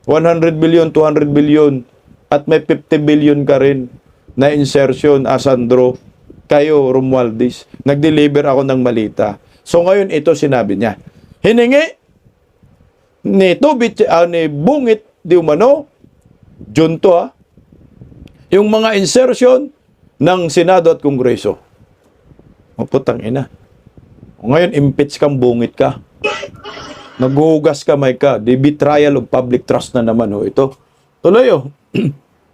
C: 100 billion, 200 billion, at may 50 billion ka rin na insertion, Sandro, kayo, Romualdez. Nag-deliver ako ng malita. So ngayon, ito sinabi niya. Hiningi ni Bungit di umano, junto yung mga insertion ng Senado at Kongreso. Maputang ina. Ngayon, impeach kang Bungit ka. Naghuhugas kamay ka. The betrayal of public trust na naman ito. Tuloy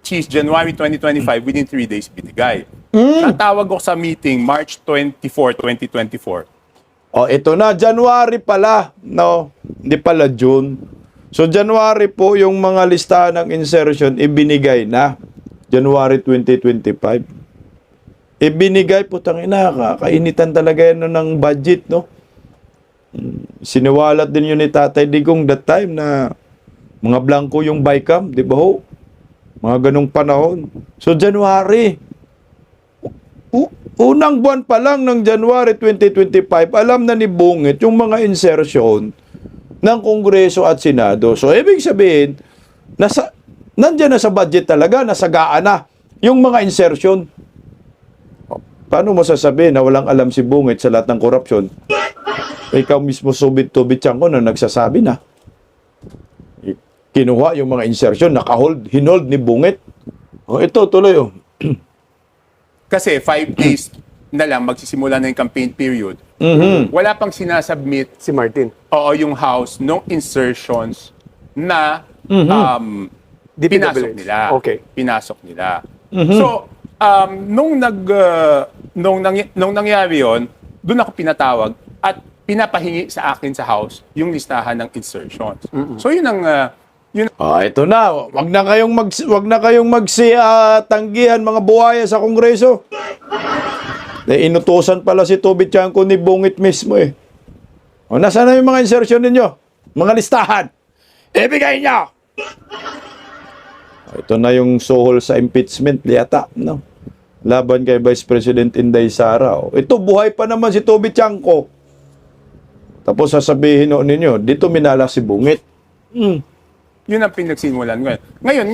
F: Cheese, January 2025, within 3 days, binigay. Natawag ko sa meeting, March 24, 2024.
C: Ito na. January pala. No, hindi pala June. So, January po yung mga listahan ng insertion, ibinigay na. January 2025. Ibinigay, putang ina, kainitan talaga yan ng budget, no? Siniwalat din yun ni Tatay Digong that time na mga blanco yung BICAM, di ba ho? Mga ganong panahon. So, January. Unang buwan pa lang ng January 2025, alam na ni Bungit yung mga insertion ng Kongreso at Senado. So, ibig sabihin, nandiyan na sa budget talaga, nasagaan na yung mga insertion. Paano mo sasabihin na walang alam si Bungit sa lahat ng korupsyon? Ikaw mismo, Toby Chanko, na nagsasabi na. Kinuha yung mga insertion, hinold ni Bungit. Ito, tuloy.
F: Kasi 5 days na lang, magsisimula na yung campaign period. Wala pang sinasubmit
G: Si Martin.
F: yung House nung insertions na pinasok
G: DPWH.
F: nila.
G: Okay.
F: Pinasok nila. So, nung nangyari yon, doon ako pinatawag at pinapahingi sa akin sa House yung listahan ng insertions. So, yun ang
C: Ito na. Wag na kayong tanggihan mga buhaya sa Kongreso. Inutusan pala si Toby Chanko ni Bungit mismo eh. Nasaan na yung mga insertion ninyo? Mga listahan. Ibigay nyo! Ito na yung suhol sa impeachment, liyata, no? Laban kay Vice President Inday Sara. Ito, buhay pa naman si Toby Chanko. Tapos sasabihin ninyo, dito minala si Bungit.
F: yun ang pinagsimulan ngayon.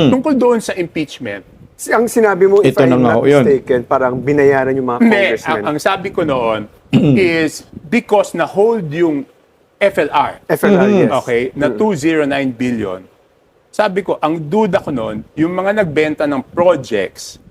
F: Tungkol doon sa impeachment,
G: Ang sinabi mo, if
C: Ito na
G: I'm
C: nga
G: not
C: ho, yun.
G: mistaken, parang binayaran yung mga
F: hindi,
G: congressmen.
F: ang sabi ko noon is because na-hold yung FLR,
G: FLR, yes.
F: okay, na 209 billion. Sabi ko, ang duda ko noon, yung mga nagbenta ng projects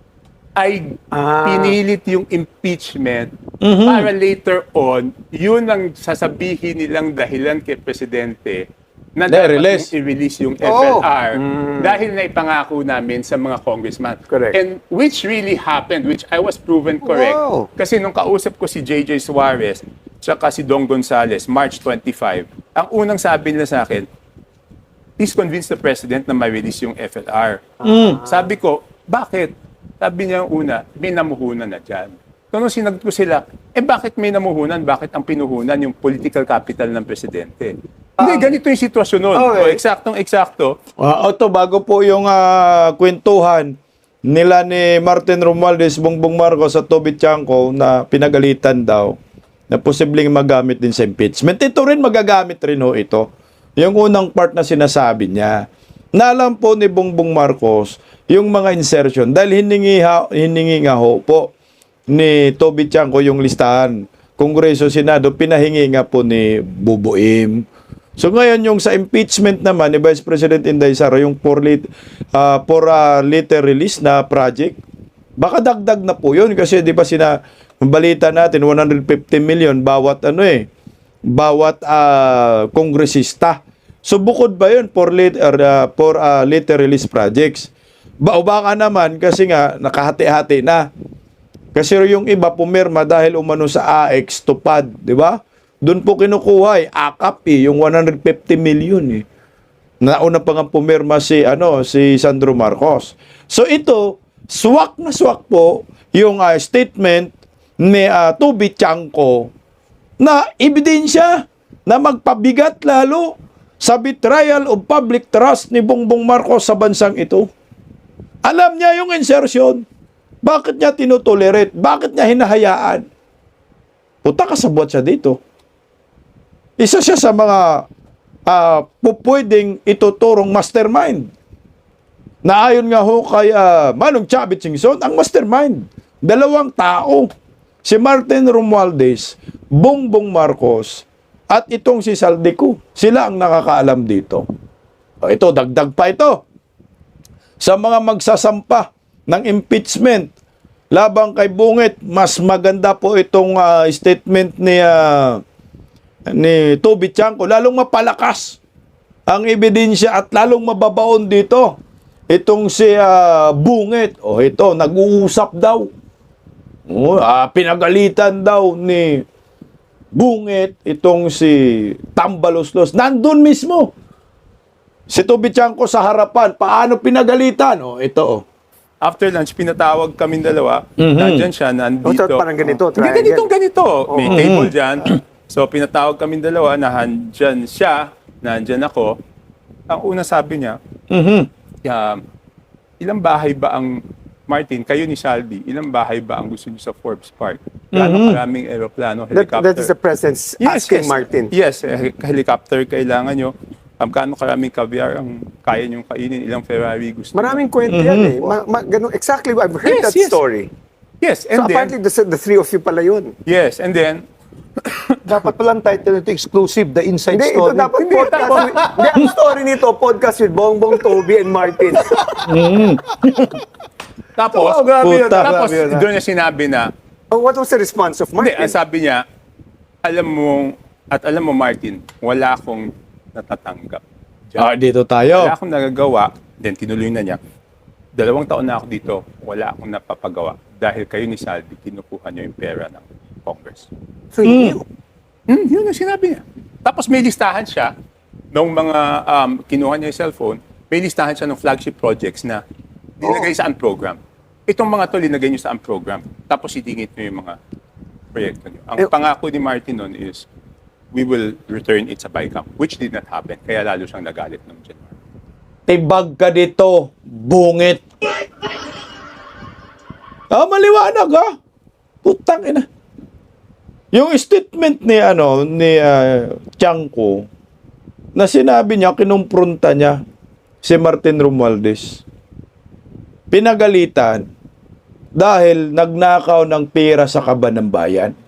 F: ay pinilit yung impeachment para later on, yun ang sasabihin nilang dahilan kay Presidente na dapat i-release yung FLR dahil naipangako namin sa mga congressman.
G: Correct.
F: And which really happened, which I was proven correct.
G: Wow.
F: Kasi nung kausap ko si JJ Suarez tsaka si Dong Gonzales, March 25, ang unang sabi nila sa akin, please convince the President na ma-release yung FLR. Sabi ko, bakit? Sabi niya una, may namuhunan na dyan. So, nung sinagot ko sila, bakit may namuhunan? Bakit ang pinuhunan yung political capital ng Presidente? Hindi, ganito yung sitwasyon nun.
G: Okay.
F: Eksaktong-eksakto.
C: Ito, bago po yung kwentuhan nila ni Martin Romualdez, Bongbong Marcos at Toby Chanko na pinagalitan daw na posibleng magamit din sa impeachment. Ito rin, magagamit rin ho ito. Yung unang part na sinasabi niya, na alam po ni Bongbong Marcos yung mga insertion dahil hiningi nga ho po ni Toby Chanko yung listahan. Kongreso, Senado, pinahingi nga po ni Bubuim. So ngayon yung sa impeachment naman ni Vice President Inday Sara, yung for later release na project, baka dagdag na po yun kasi di ba balita natin 150 million bawat bawat kongresista. So bukod ba yun for later release projects? O baka naman kasi nga nakahati-hati na. Kasi yung iba pumirma dahil umano sa AX tupad, di ba? Doon po kinukuha akap yung 150 million Nauna pa nga pumirma si Sandro Marcos. So ito, swak na swak po yung statement ni Toby Chanco na ebidensya na magpabigat lalo sa betrayal of public trust ni Bongbong Marcos sa bansang ito. Alam niya yung insertion. Bakit niya tinutolerate? Bakit niya hinahayaan? Puta kasabot siya dito. Isa siya sa mga pupwedeng ituturong mastermind. Na ayon nga ho kay Manong Chavit Singson, ang mastermind. Dalawang tao. Si Martin Romualdez, Bongbong Marcos, at itong si Saldico. Sila ang nakakaalam dito. O ito, dagdag pa ito. Sa mga magsasampa ng impeachment labang kay Bungit, mas maganda po itong statement ni Toby Chanco, lalong mapalakas ang ebidensya at lalong mababaon dito. Itong si Bungit, ito, nag-uusap daw. Pinagalitan daw ni Bungit itong si Tambaloslos. Nandun mismo. Si Toby Chanco sa harapan. Paano pinagalitan? Ito.
F: After lunch, pinatawag kami dalawa. Nandyan siya, nandito.
G: Parang ganito,
F: Hindi
G: triangle.
F: ganito. May table dyan. So, pinatawag kami dalawa, nandyan siya, nandyan ako. Ang una sabi niya, ilang bahay ba ang, Martin, kayo ni Saldi, ilang bahay ba ang gusto niyo sa Forbes Park? Gaano karaming aeroplano, helicopter?
G: That is the president asking Martin.
F: Yes, helicopter kailangan nyo. Gaano karaming caviar ang kaya nyong kainin, ilang Ferrari gusto niyo?
G: Maraming kwento yan eh. Ganun, exactly, I've heard that story.
F: Yes,
G: So
F: and then,
G: apparently, the three of you pala yun.
F: yes, and then,
H: Dapat palang title nito exclusive, the inside
G: Hindi, ito
H: story.
G: dapat podcast. Hindi, ang story nito, podcast with Bongbong, Toby, and Martin.
F: tapos,
H: grabe yun,
F: tapos
H: grabe yun, ha?
F: doon niya sinabi na,
G: Oh, what was the response of
F: hindi,
G: Martin?
F: ang sabi niya, alam mo Martin, wala akong natatanggap.
C: Dito tayo.
F: Wala akong nagagawa, then tinuloy na niya, 2 taon na ako dito, wala akong napapagawa. Dahil kayo ni Saldi, kinukuha niyo yung pera ng Congress.
G: So, yun.
F: Yun ang sinabi niya. Tapos may listahan siya ng mga kinuha niya yung cellphone, may listahan siya ng flagship projects na nilagay sa program. Itong mga to, linagay niyo sa program. Tapos idingit niyo yung mga proyekto niyo. Ang pangako ni Martin nun is, we will return it sa BICAM, which did not happen. Kaya lalo siyang nagalit ng January.
C: Tibag ka dito, Bungit. Maliwanag ha. Putang ina. Yung statement ni Chanco na sinabi niya, kinumpronta niya si Martin Romualdez. Pinagalitan dahil nagnakaw ng pera sa kaban ng bayan.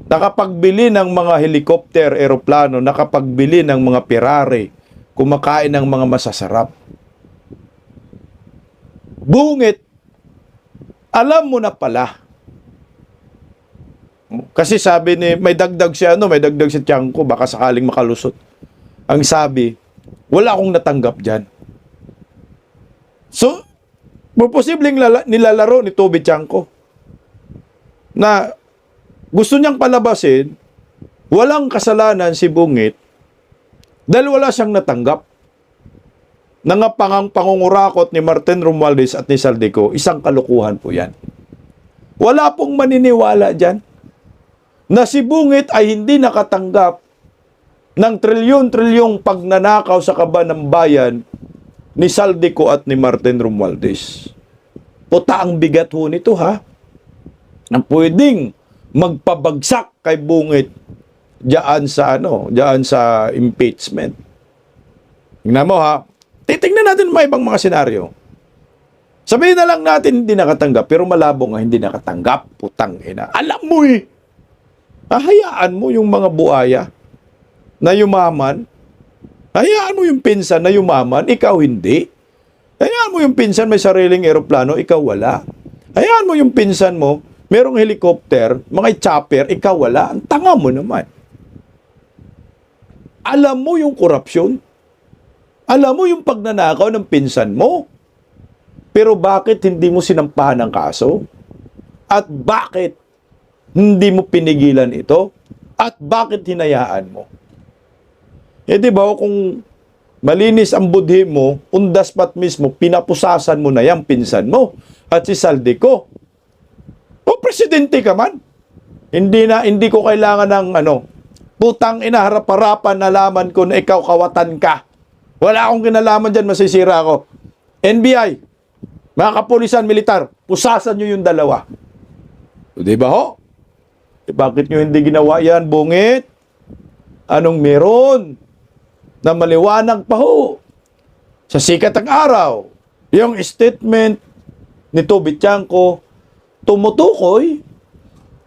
C: Nakapagbili ng mga helicopter, eroplano, nakapagbili ng mga Ferrari, kumakain ng mga masasarap. Bungit, alam mo na pala. Kasi sabi may dagdag si Chanco, baka sakaling makalusot. Ang sabi, wala akong natanggap dyan. So, posibleng nilalaro ni Toby Chanco na gusto niyang palabasin, walang kasalanan si Bungit dahil wala siyang natanggap. Pangungurakot ni Martin Romualdez at ni Saldico, isang kalukuhan po yan. Wala pong maniniwala dyan na si Bungit ay hindi nakatanggap ng trilyon-trilyong pagnanakaw sa kaban ng bayan ni Saldico at ni Martin Romualdez. Puta ang bigat ho nito ha. Na pwedeng magpabagsak kay Bungit diyan sa impeachment. Tingnan mo ha. Titingnan natin mga ibang mga senaryo. Sabihin na lang natin hindi nakatanggap, pero malabo nga hindi nakatanggap. Putang ina. Alam mo hayaan mo yung mga buaya na yumaman. Hayaan mo yung pinsan na yumaman, ikaw hindi. Hayaan mo yung pinsan may sariling eroplano, ikaw wala. Hayaan mo yung pinsan mo, merong helicopter, mga chopper, ikaw wala. Ang tanga mo naman. Alam mo yung korupsyon. Alam mo yung pagnanakaw ng pinsan mo. Pero bakit hindi mo sinampahan ng kaso? At bakit hindi mo pinigilan ito? At bakit hinayaan mo? Eh di ba kung malinis ang budhi mo, undas pat mismo, pinapusasan mo na yung pinsan mo at si Saldico. O presidente ka man. Hindi ko kailangan ng putang ina, harap-harapan nalaman ko na ikaw kawatan ka. Wala akong kinalaman dyan, masisira ako. NBI, mga kapulisan, militar, pusasan nyo yung dalawa. O di ba ho? Eh, bakit nyo hindi ginawa yan, bungit? Anong meron? Na maliwanag pa ho. Sa sikat ng araw, yung statement ni Toby Tiangco tumutukoy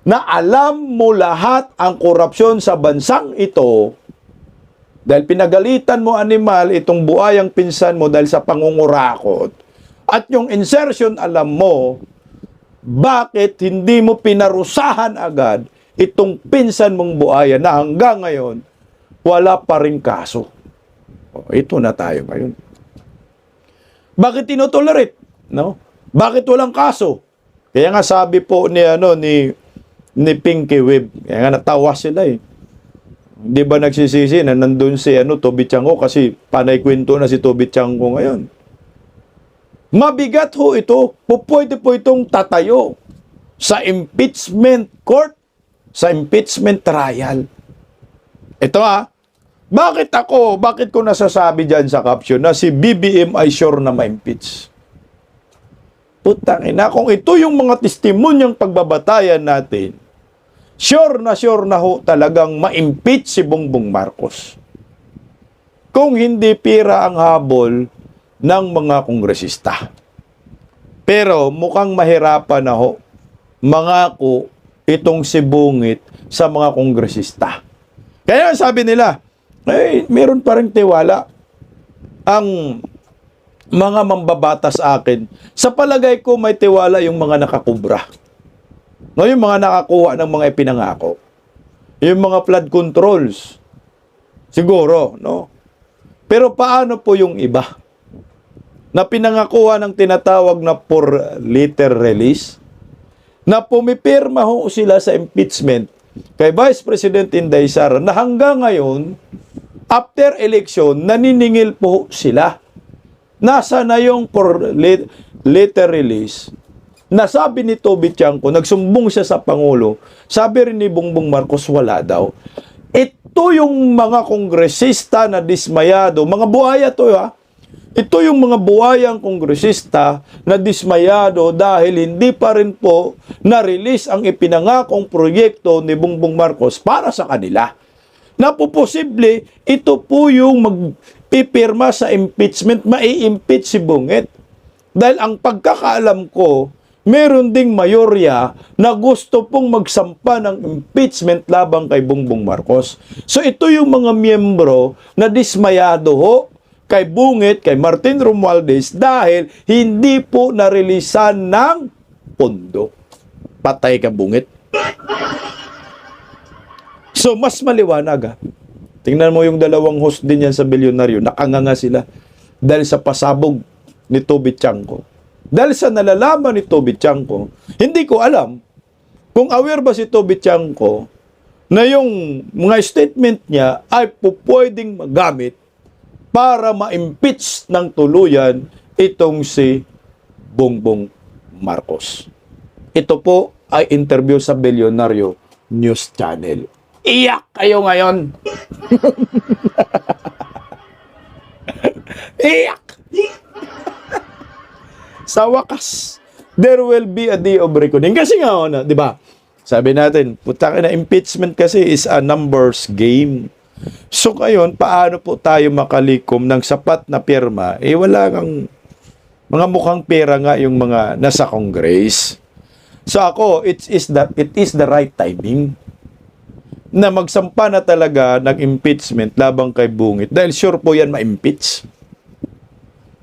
C: na alam mo lahat ang korupsyon sa bansang ito dahil pinagalitan mo animal itong buhayang pinsan mo dahil sa pangungurakot at yung insertion alam mo bakit hindi mo pinarusahan agad itong pinsan mong buhaya na hanggang ngayon wala pa ring kaso. Ito na tayo ngayon. Bakit tinotolerate? No? Bakit walang kaso? Kaya nga sabi po ni Pinky Web, kaya nga natawa sila eh. Hindi ba nagsisisi na nandun si Toby Tiangco kasi panay kwento na si Toby Tiangco ngayon. Mabigat ho ito. Pwede po itong tatayo sa impeachment court, sa impeachment trial. Ito bakit ko nasasabi dyan sa caption na si BBM ay sure na ma-impeach? Putang ina, kung ito yung mga testimonyang pagbabatayan natin, sure na ho talagang ma-impeach si Bongbong Marcos. Kung hindi pira ang habol ng mga kongresista. Pero mukhang mahirapan na ho mangako itong si Bungit sa mga kongresista. Kaya sabi nila, meron pa rin tiwala ang mga mambabatas sa akin. Sa palagay ko, may tiwala yung mga nakakubra. No, yung mga nakakuha ng mga ipinangako. Yung mga flood controls. Siguro, no? Pero paano po yung iba? Na pinangakuha ng tinatawag na 4-letter release? Na pumipirma ho sila sa impeachment kay Vice President Inday Sara na hanggang ngayon, after election, naniningil po sila. Nasa na yung 4-letter release? Nasabi ni Toby Tiangco, nagsumbong siya sa Pangulo, sabi rin ni Bongbong Marcos, wala daw. Ito yung mga kongresista na dismayado, mga buhaya to Ito yung mga buhayang kongresista na dismayado dahil hindi pa rin po na-release ang ipinangakong proyekto ni Bongbong Marcos para sa kanila. Napoposible, ito po yung magpipirma sa impeachment, mai-impeach si Bungit. Dahil ang pagkakaalam ko, meron ding mayorya na gusto pong magsampa ng impeachment labang kay Bongbong Marcos. So ito yung mga miyembro na dismayado ho kay Bungit, kay Martin Romualdez dahil hindi po narelisan ng pondo. Patay ka, Bungit. So, mas maliwanag Tingnan mo yung dalawang host din yan sa Bilyonaryo. Nakanganga sila dahil sa pasabog ni Toby Tiangco. Dahil sa nalalaman ni Toby Tiangco, hindi ko alam kung aware ba si Toby Tiangco na yung mga statement niya ay pwedeng magamit para ma-impeach ng tuluyan itong si Bongbong Marcos. Ito po ay interview sa Bilyonaryo News Channel. Iyak kayo ngayon. Iyak. Sa wakas, there will be a day of reckoning. Kasi nga, di ba? Sabi natin, putang ina, impeachment kasi is a numbers game. So ngayon, paano po tayo makalikom ng sapat na pirma? Wala kang mga mukhang pera nga yung mga nasa Congress. So ako, it is the right timing na magsampa na talaga ng impeachment labang kay Bungit dahil sure po yan ma-impeach.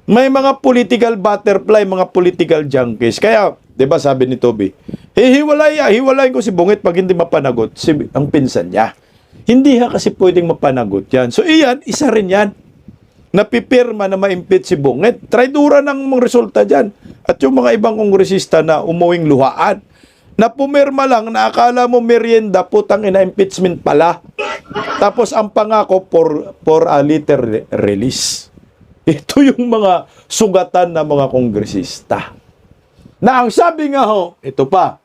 C: May mga political butterfly, mga political junkies. Kaya, di ba sabi ni Toby, hiwalayin ko si Bungit pag hindi mapanagot ang pinsan niya. Hindi kasi pwedeng mapanagot yan. So iyan, isa rin yan. Napipirma na ma-impeach si Bungit. Traidura ng mga resulta dyan. At yung mga ibang kongresista na umuwing luhaan, na pumirma lang na akala mo merienda, putang ina, impeachment pala. Tapos ang pangako for a later release. Ito yung mga sugatan ng mga kongresista. Na ang sabi nga ho, ito pa,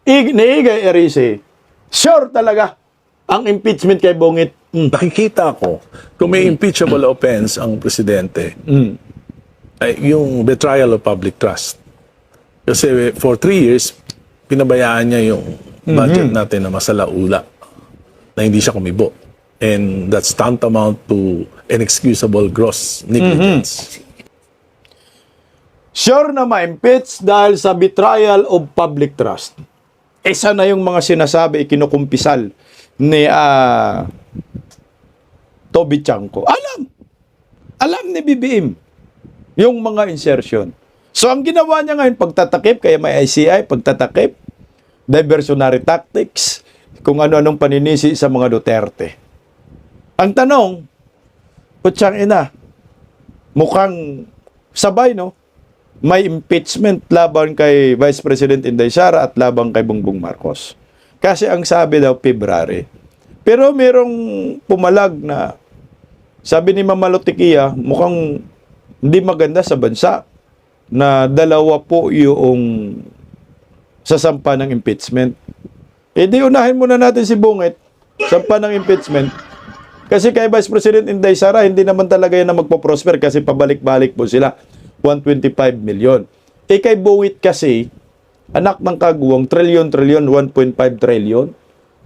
C: ni Igay Erice, sure talaga ang impeachment kay Bungit.
I: Nakikita ko, kung may impeachable offense ang presidente, ay yung betrayal of public trust. Kasi for 3 years, pinabayaan niya yung budget natin na masalaula, na hindi siya kumibo. And that's tantamount to inexcusable gross negligence.
C: Sure na ma-impeach dahil sa betrayal of public trust. Isa na yung mga sinasabi, kinukumpisal ni Toby Chanko. Alam ni BBM yung mga insertion. So ang ginawa niya ngayon, pagtatakip, kaya may ICI, pagtatakip, diversionary tactics, kung ano-anong paninisi sa mga Duterte. Ang tanong, putsang ina, mukhang sabay, no? May impeachment laban kay Vice President Inday Sara at laban kay Bongbong Marcos. Kasi ang sabi daw, February. Pero merong pumalag na, sabi ni Mama Lotikia, mukhang hindi maganda sa bansa na dalawa po yung sasampa ng impeachment. E di unahin muna natin si Bungit, sampa ng impeachment. Kasi kay Vice President Inday Sara, hindi naman talaga yan na magpo-prosper kasi pabalik-balik po sila. 125 million. Eh kay Bungit kasi, anak ng kagawang, trilyon, 1.5 trillion.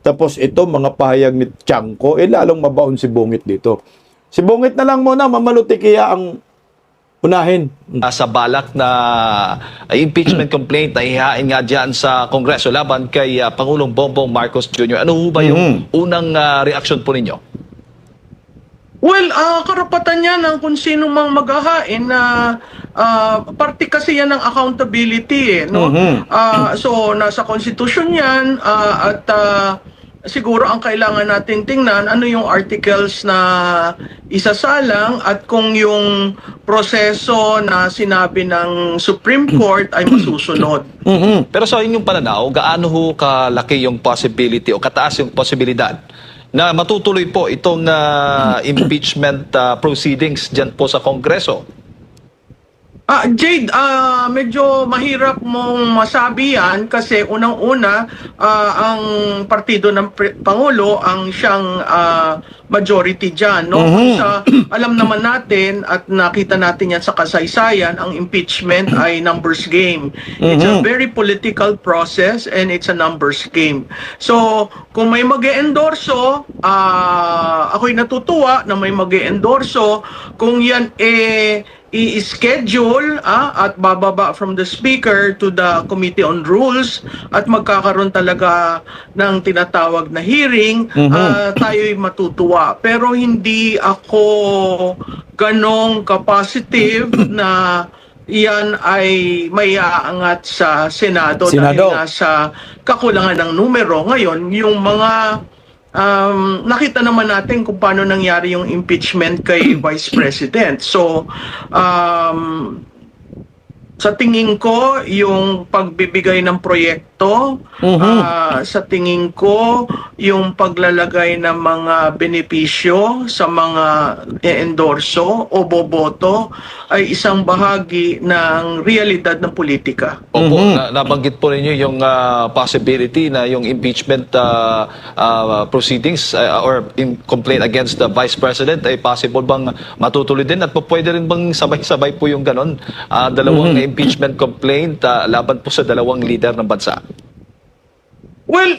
C: Tapos ito, mga pahayag ni Chanko, lalong mabaon si Bungit dito. Si Bungit na lang muna, Mamalutikia ang unahin.
J: Sa balak na impeachment complaint na ihain nga dyan sa Kongreso laban kay Pangulong Bongbong Marcos Jr. Ano ho ba yung unang reaksyon po ninyo?
K: Well, karapatan niya ng kung sino mang maghahain na parte kasi yan ng accountability, no? So nasa constitution yan at siguro ang kailangan natin tingnan ano yung articles na isasalang at kung yung proseso na sinabi ng Supreme Court ay masusunod.
J: Pero sa inyong pananaw, gaano ho kalaki yung possibility o kataas yung posibilidad na matutuloy po itong impeachment proceedings dyan po sa Kongreso?
K: Jade, medyo mahirap mong masabi yan kasi unang-una ang partido ng Pangulo ang siyang majority dyan. No? Sa, alam naman natin at nakita natin yan sa kasaysayan, ang impeachment ay numbers game. It's a very political process and it's a numbers game. So, kung may mag-e-endorso, ako'y natutuwa na may mag-e-endorso kung yan i-schedule at bababa from the Speaker to the Committee on Rules at magkakaroon talaga ng tinatawag na hearing, tayo'y matutuwa. Pero hindi ako ganong ka-positive na iyan ay may aangat sa Senado. Dahil nga sa kakulangan ng numero. Ngayon, yung mga nakita naman natin kung paano nangyari yung impeachment kay Vice President. So, sa tingin ko, yung pagbibigay ng proyekto, sa tingin ko, yung paglalagay ng mga benepisyo sa mga e-endorso o boboto ay isang bahagi ng realidad ng politika.
J: Opo, nabanggit po ninyo yung possibility na yung impeachment proceedings or complaint against the Vice President ay possible bang matutuloy din at pwede rin bang sabay-sabay po yung ganon? Dalawang impeachment complaint laban po sa dalawang leader ng bansa.
K: Well,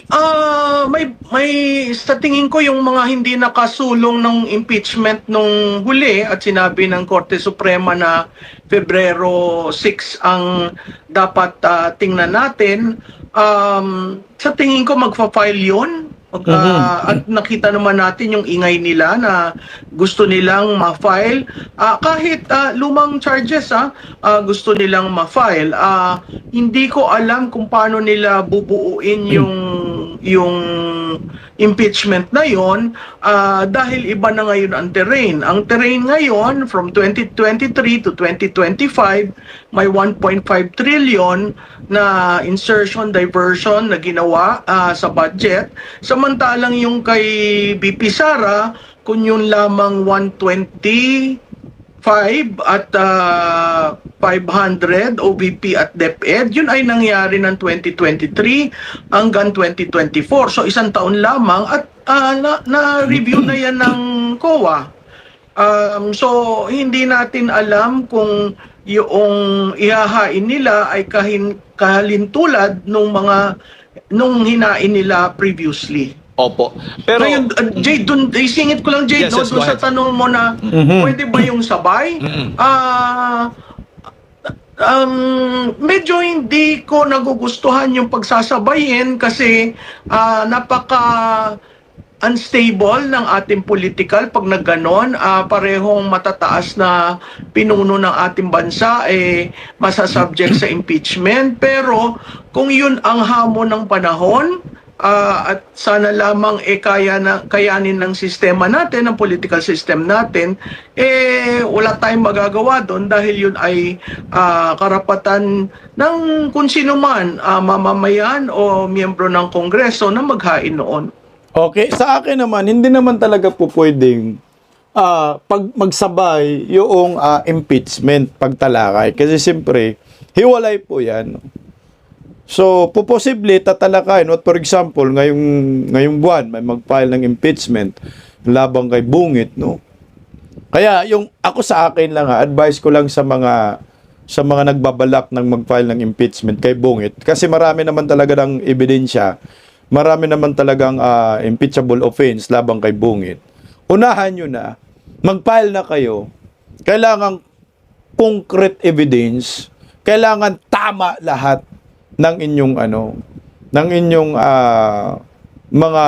K: may sa tingin ko yung mga hindi nakasulong ng impeachment nung huli at sinabi ng Korte Suprema na Pebrero 6 ang dapat tingnan natin. Sa tingin ko magfa-file yun. At nakita naman natin yung ingay nila na gusto nilang ma-file. Kahit lumang charges, gusto nilang ma-file. Hindi ko alam kung paano nila bubuuin yung impeachment na yon, dahil iba na ngayon ang terrain. Ang terrain ngayon from 2023 to 2025 may 1.5 trillion na insertion diversion na ginawa sa budget, samantalang yung kay BP Sara kung yun lamang 125 at 500 OVP at DepEd, yun ay nangyari ng 2023 hanggang 2024. So isang taon lamang at na-review na yan ng COA. So hindi natin alam kung yung ihahain nila ay kahalintulad nung hinain nila previously.
J: Opo. Pero
K: Ngayon, Jade, isingit ko lang, Jade,
J: Yes,
K: no,
J: yes,
K: dun
J: go
K: sa
J: ahead.
K: tanong mo na pwede ba yung sabay? Medyo hindi ko nagugustuhan yung pagsasabayin kasi napaka unstable ng ating political pag nagganon. Parehong matataas na pinuno ng ating bansa masasubject sa impeachment. Pero kung yun ang hamon ng panahon, at sana lamang kayanin ng sistema natin, ng political system natin, wala tayong magagawa doon dahil yun ay karapatan ng kung sino man, mamamayan o miyembro ng Kongreso na maghain noon.
C: Okay, sa akin naman, hindi naman talaga po pwedeng pag magsabay yung impeachment, pagtalakay. Kasi siyempre, hiwalay po yan. So, posible tatalakayin. For example, ngayong buwan, may mag-file ng impeachment labang kay Bungit, no? Kaya, ako sa akin lang, advice ko lang sa mga nagbabalak ng mag-file ng impeachment kay Bungit. Kasi marami naman talaga ng ebidensya, marami naman talagang impeachable offense labang kay Bungit. Unahan nyo na, mag-file na kayo, kailangan concrete evidence, kailangan tama lahat ng inyong mga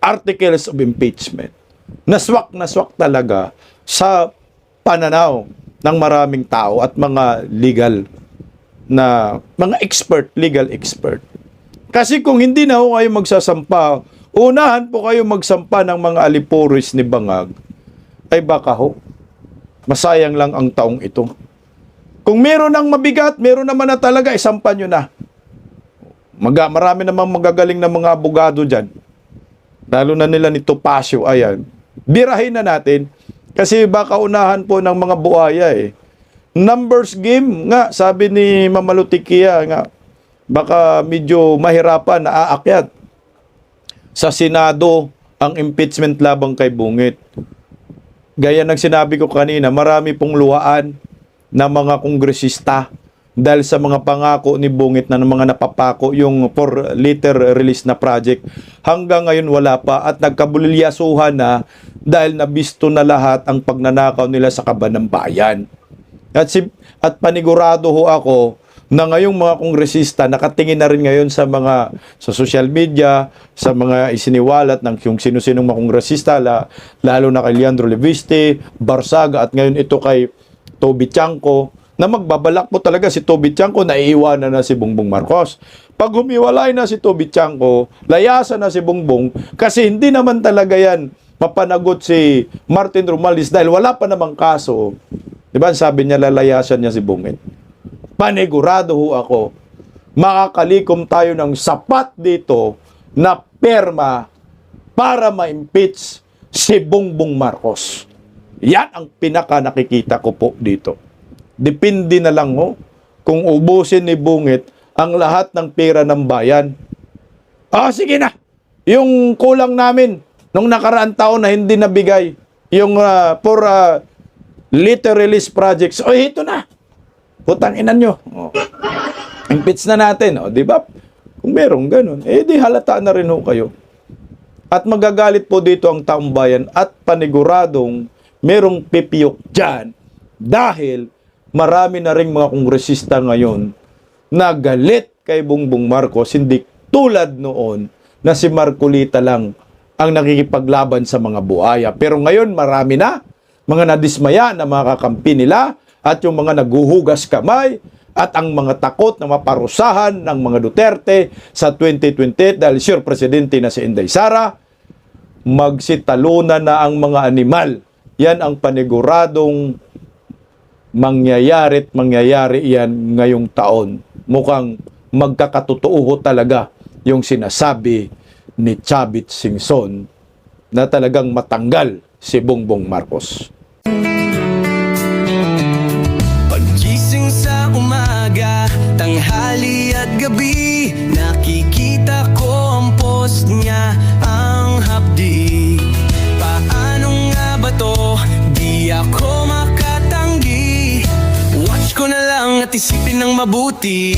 C: articles of impeachment. Naswak talaga sa pananaw ng maraming tao at mga legal expert. Kasi kung hindi na ho kayo magsasampa, unahan po kayo magsampa ng mga alipuris ni Bangag, ay baka ho, masayang lang ang taong ito. Kung meron ng mabigat, meron naman na talaga, isampan nyo na. Marami namang magagaling na mga abogado dyan. Lalo na nila ni Topacio, ayan. Birahin na natin, kasi baka unahan po ng mga buhaya Numbers game nga, sabi ni Mamalutikia nga, baka medyo mahirapan na aakyat sa Senado ang impeachment labang kay Bungit. Gaya ng sinabi ko kanina, marami pong luhaan na mga kongresista dahil sa mga pangako ni Bungit na mga napapako yung 4-liter release na project. Hanggang ngayon wala pa at nagkabulilyasuhan na dahil nabisto na lahat ang pagnanakaw nila sa kaban ng bayan. At panigurado ho ako na ngayong mga kongresista nakatingin na rin ngayon sa social media, sa mga isiniwalat ng yung sino-sinong mga kongresista, lalo na kay Leandro Leviste, Barsaga at ngayon ito kay Toby Chanco, na magbabalak po talaga si Toby Chanco na iiwanan na si Bongbong Marcos. Pag humiwalay na si Toby Chanco, layasan na si Bongbong kasi hindi naman talaga yan mapanagot si Martin Romualdez dahil wala pa namang kaso. Diba sabi niya lalayasan niya si Bungit? Panigurado ho ako, makakalikom tayo ng sapat dito na perma para ma-impeach si Bongbong Marcos. Yan ang pinaka nakikita ko po dito. Depende na lang kung ubusin ni Bungit ang lahat ng pera ng bayan. Sige na. Yung kulang namin nung nakaraang taon na hindi nabigay yung liter release projects. Ito na. Putang inan nyo. Impeach na natin. Di ba? Kung merong ganun, di halata na rin kayo. At magagalit po dito ang taong bayan at paniguradong merong pipiyok dyan dahil marami na ring mga kongresista ngayon na galit kay Bongbong Marcos, hindi tulad noon na si Marcolita lang ang nakikipaglaban sa mga buhaya. Pero ngayon marami na mga nadismaya na mga kakampi nila at yung mga naguhugas kamay at ang mga takot na maparusahan ng mga Duterte sa 2028 dahil sure presidente na si Inday Sara, magsitalunan na ang mga animal. Yan ang paniguradong mangyayari yan ngayong taon. Mukhang magkakatotoo talaga yung sinasabi ni Chavit Singson na talagang matanggal si Bongbong Marcos.
L: Pagising sa umaga, tanghali at gabi, nakikita ko ang post niya, ang hapdi. Paano nga ba to? Di ako makatanggi. Watch ko na lang at isipin ng mabuti.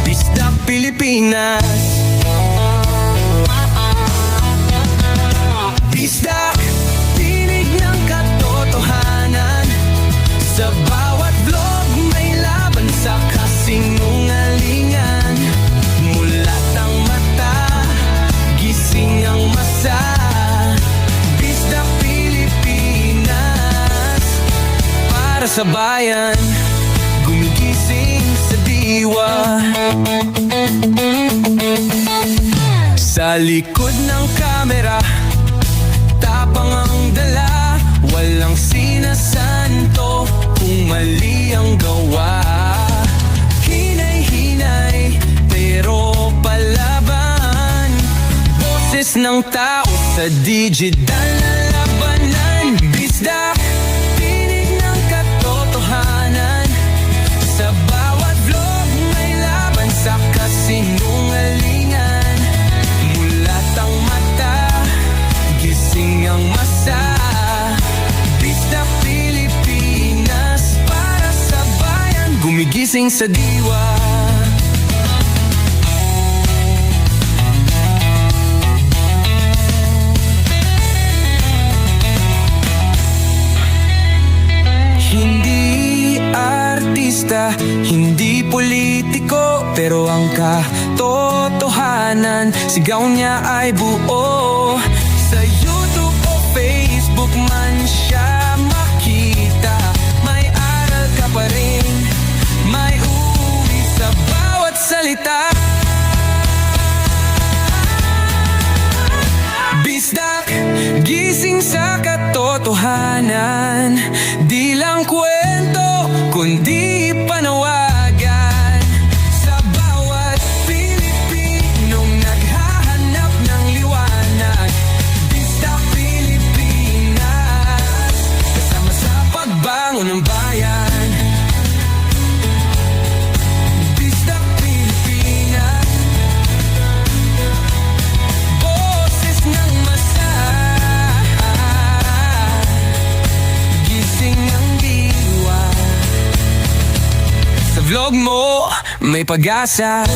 L: Bisdak Pilipinas. Bisdak, tinig ng katotohanan. Sa bawat vlog may laban sa kasinungalingan. Mulat ang mata, gising ang masa. Bisdak Pilipinas, para sa bayan, gumigising sa diwa. Sa likod ng kamera, tapang ang dala, walang sinasanto kung mali ang gawa. Hinay-hinay, pero palaban. Boses ng tao sa digital na labanan. Bisdak, tinig ng katotohanan. Sa bawat vlog may laban sa kasinungalingan. Mulat ang mata, gising ang masa. Bisdak Pilipinas, para sa bayan, gumigising sa diwa. Hindi artista, hindi politiko, pero ang katotohanan, sigaw niya ay buo. Sa YouTube o Facebook man siya makita, may aral ka pa rin, may uwi sa bawat salita. Bisdak, gising sa katotohanan, di lang kwento, kundi panawagan. Sa bawat Pilipinong naghahanap ng liwanag. Bisdak Pilipinas, kasama sa pagbangon ng bayan. Bisdak Pilipinas, boses ng masa, gising ang diwa. Sa vlog mo, may pag-asa.